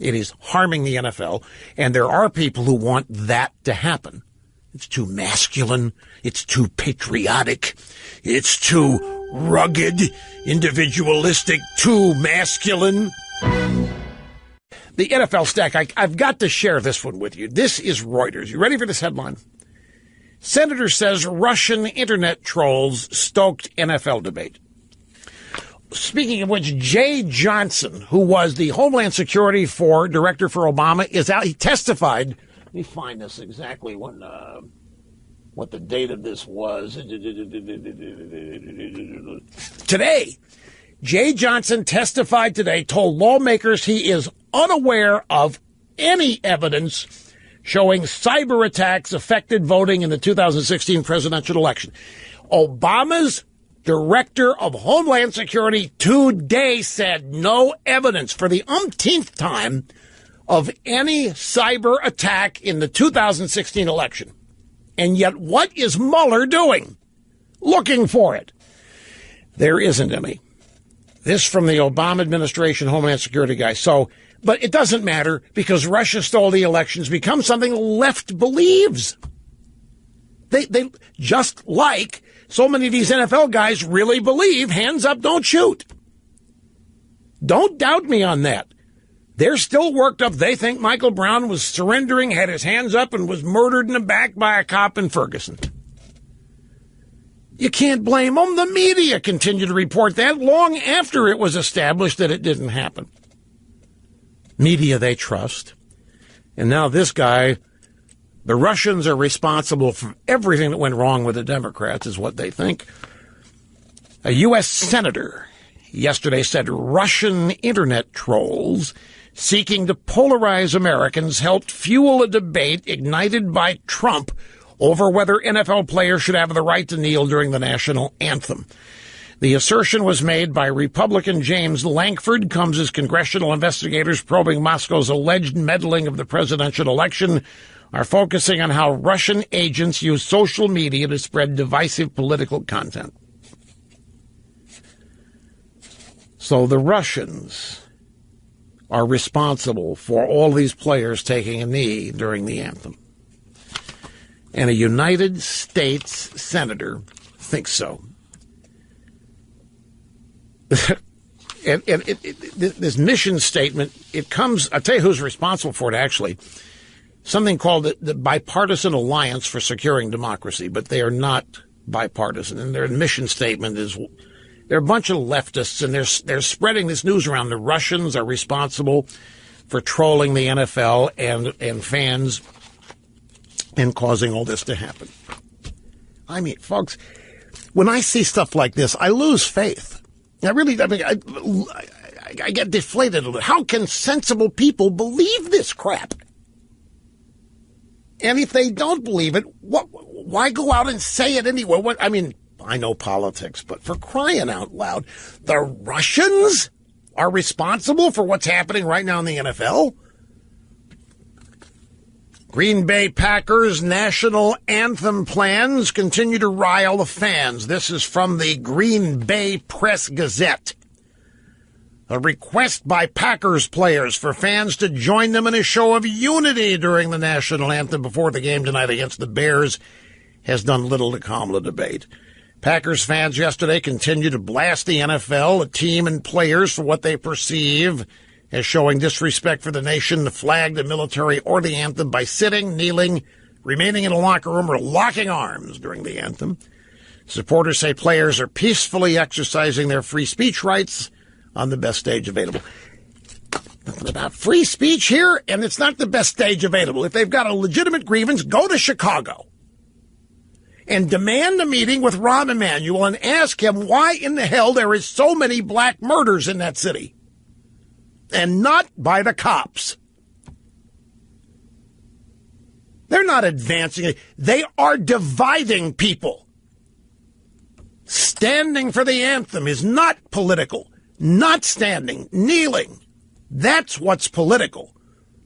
It is harming the NFL, and there are people who want that to happen. It's too masculine. It's too patriotic. It's too rugged, individualistic, too masculine. The NFL stack, I've got to share this one with you. This is Reuters. You ready for this headline? Senator says Russian internet trolls stoked NFL debate. Speaking of which, Jay Johnson, who was the Homeland Security director for Obama, is out. He testified. Let me find this exactly when. what the date of this was. Today, Jay Johnson testified today, told lawmakers he is unaware of any evidence showing cyber attacks affected voting in the 2016 presidential election. Obama's Director of Homeland Security today said no evidence for the umpteenth time of any cyber attack in the 2016 election. And yet, what is Mueller doing? Looking for it. There isn't any. This from the Obama administration Homeland Security guy. But it doesn't matter because Russia stole the elections becomes something left believes. They just like so many of these NFL guys really believe hands up, don't shoot. Don't doubt me on that. They're still worked up. They think Michael Brown was surrendering, had his hands up, and was murdered in the back by a cop in Ferguson. You can't blame them. The media continued to report that long after it was established that it didn't happen. Media they trust. And now this guy, the Russians are responsible for everything that went wrong with the Democrats, is what they think. A U.S. senator yesterday said Russian internet trolls seeking to polarize Americans helped fuel a debate ignited by Trump over whether NFL players should have the right to kneel during the national anthem. The assertion was made by Republican James Lankford, comes as congressional investigators probing Moscow's alleged meddling of the presidential election are focusing on how Russian agents use social media to spread divisive political content. So the Russians are responsible for all these players taking a knee during the anthem. And a United States senator thinks so. And this mission statement, it comes, I'll tell you who's responsible for it, actually. Something called the Bipartisan Alliance for Securing Democracy, but they are not bipartisan. And their mission statement is, they're a bunch of leftists, and they're spreading this news around. The Russians are responsible for trolling the NFL and fans and causing all this to happen. I mean, folks, when I see stuff like this, I lose faith. I get deflated a little. How can sensible people believe this crap? And if they don't believe it, why go out and say it anyway? I know politics, but for crying out loud, the Russians are responsible for what's happening right now in the NFL? Green Bay Packers national anthem plans continue to rile the fans. This is from the Green Bay Press-Gazette. A request by Packers players for fans to join them in a show of unity during the national anthem before the game tonight against the Bears has done little to calm the debate. Packers fans yesterday continue to blast the NFL, the team, and players for what they perceive as showing disrespect for the nation, the flag, the military, or the anthem by sitting, kneeling, remaining in a locker room, or locking arms during the anthem. Supporters say players are peacefully exercising their free speech rights on the best stage available. Nothing about free speech here, and it's not the best stage available. If they've got a legitimate grievance, go to Chicago and demand a meeting with Rahm Emanuel and ask him why in the hell there is so many black murders in that city. And not by the cops. They're not advancing it. They are dividing people. Standing for the anthem is not political. Not standing, kneeling. That's what's political.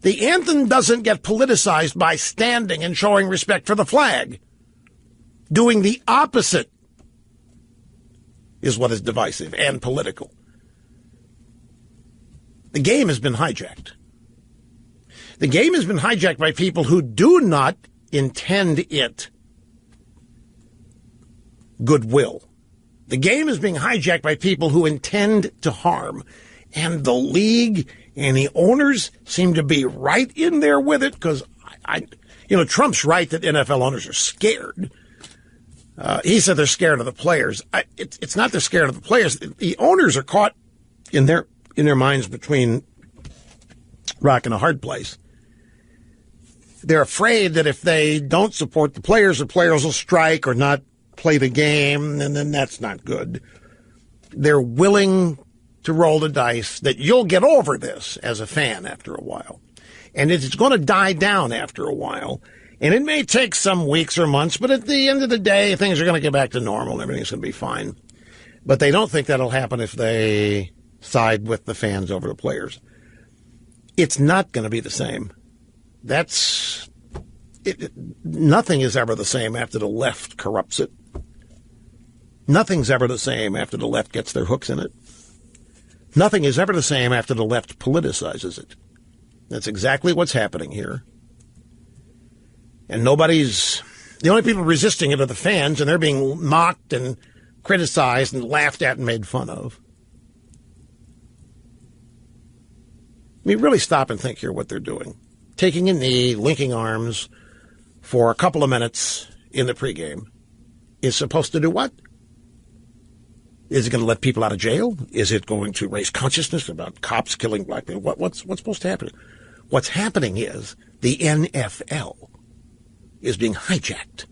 The anthem doesn't get politicized by standing and showing respect for the flag. Doing the opposite is what is divisive and political. The game has been hijacked. The game has been hijacked by people who do not intend it goodwill. The game is being hijacked by people who intend to harm. And the league and the owners seem to be right in there with it because, Trump's right that NFL owners are scared. He said they're scared of the players. It's not they're scared of the players. The owners are caught in their minds between rock and a hard place. They're afraid that if they don't support the players will strike or not play the game, and then that's not good. They're willing to roll the dice that you'll get over this as a fan after a while. And it's going to die down after a while. And it may take some weeks or months, but at the end of the day, things are going to get back to normal and everything's going to be fine. But they don't think that'll happen if they side with the fans over the players. It's not going to be the same. Nothing is ever the same after the left corrupts it. Nothing's ever the same after the left gets their hooks in it. Nothing is ever the same after the left politicizes it. That's exactly what's happening here. And the only people resisting it are the fans, and they're being mocked and criticized and laughed at and made fun of. I mean, really stop and think here what they're doing. Taking a knee, linking arms for a couple of minutes in the pregame is supposed to do what? Is it going to let people out of jail? Is it going to raise consciousness about cops killing black people? What's supposed to happen? What's happening is the NFL is being hijacked.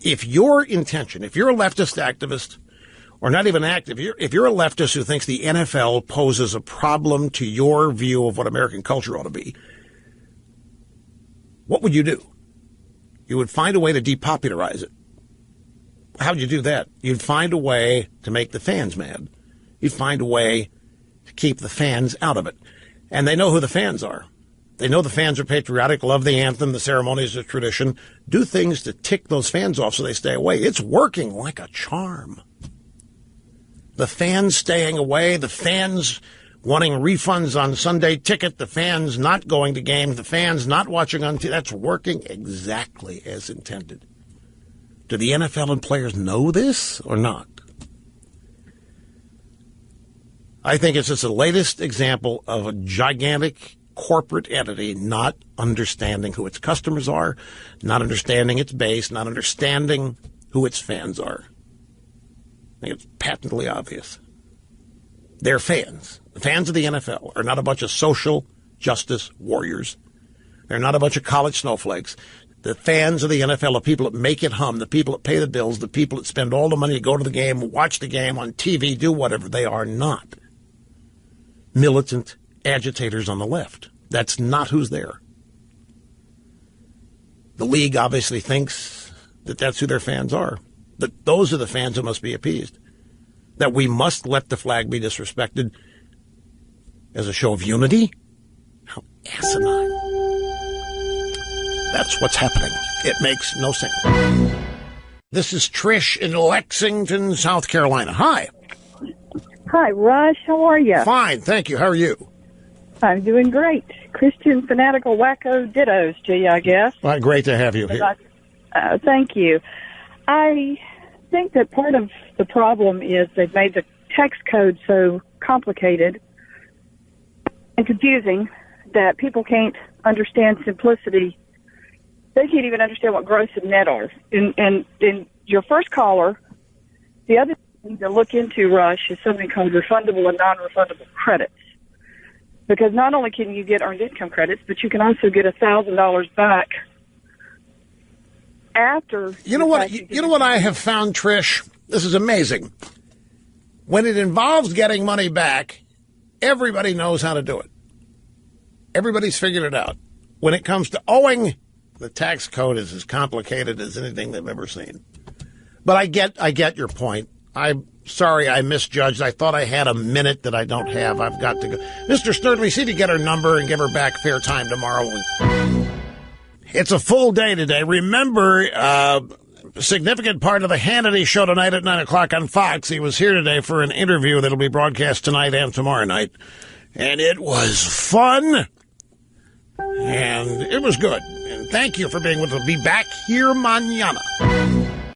If your intention, if you're a leftist activist, or not even active, if you're a leftist who thinks the NFL poses a problem to your view of what American culture ought to be, what would you do? You would find a way to depopularize it. How'd you do that? You'd find a way to make the fans mad. You'd find a way to keep the fans out of it. And they know who the fans are. They know the fans are patriotic, love the anthem, the ceremonies, the tradition, do things to tick those fans off so they stay away. It's working like a charm. The fans staying away, the fans wanting refunds on Sunday ticket, the fans not going to games, the fans not watching on TV, that's working exactly as intended. Do the NFL and players know this or not? I think it's just the latest example of a gigantic corporate entity not understanding who its customers are, not understanding its base, not understanding who its fans are. I think it's patently obvious. They're fans. The fans of the NFL are not a bunch of social justice warriors. They're not a bunch of college snowflakes. The fans of the NFL are people that make it hum, the people that pay the bills, the people that spend all the money to go to the game, watch the game on TV, do whatever. They are not militant agitators on the left. That's not who's there. The league obviously thinks that that's who their fans are, that those are the fans who must be appeased, that we must let the flag be disrespected as a show of unity. How asinine. That's what's happening. It makes no sense. This is Trish in Lexington, South Carolina. Hi. Hi, Rush. How are you? Fine, thank you. How are you? I'm doing great. Christian fanatical wacko dittos to you, I guess. Well, great to have you here. Thank you. I think that part of the problem is they've made the text code so complicated and confusing that people can't understand simplicity. They can't even understand what gross and net are. And your first caller, the other thing to look into, Rush, is something called refundable and non-refundable credits. Because not only can you get earned income credits, but you can also get $1,000 back after. You know what I have found, Trish? This is amazing. When it involves getting money back, everybody knows how to do it. Everybody's figured it out. When it comes to owing, the tax code is as complicated as anything they've ever seen. But I get your point. I'm sorry I misjudged. I thought I had a minute that I don't have. I've got to go. Mr. Sturdley, see to get her number and give her back fair time tomorrow. It's a full day today. Remember, a significant part of the Hannity show tonight at 9 o'clock on Fox. He was here today for an interview that'll be broadcast tonight and tomorrow night. And it was fun. And it was good. And thank you for being with us. Be back here mañana.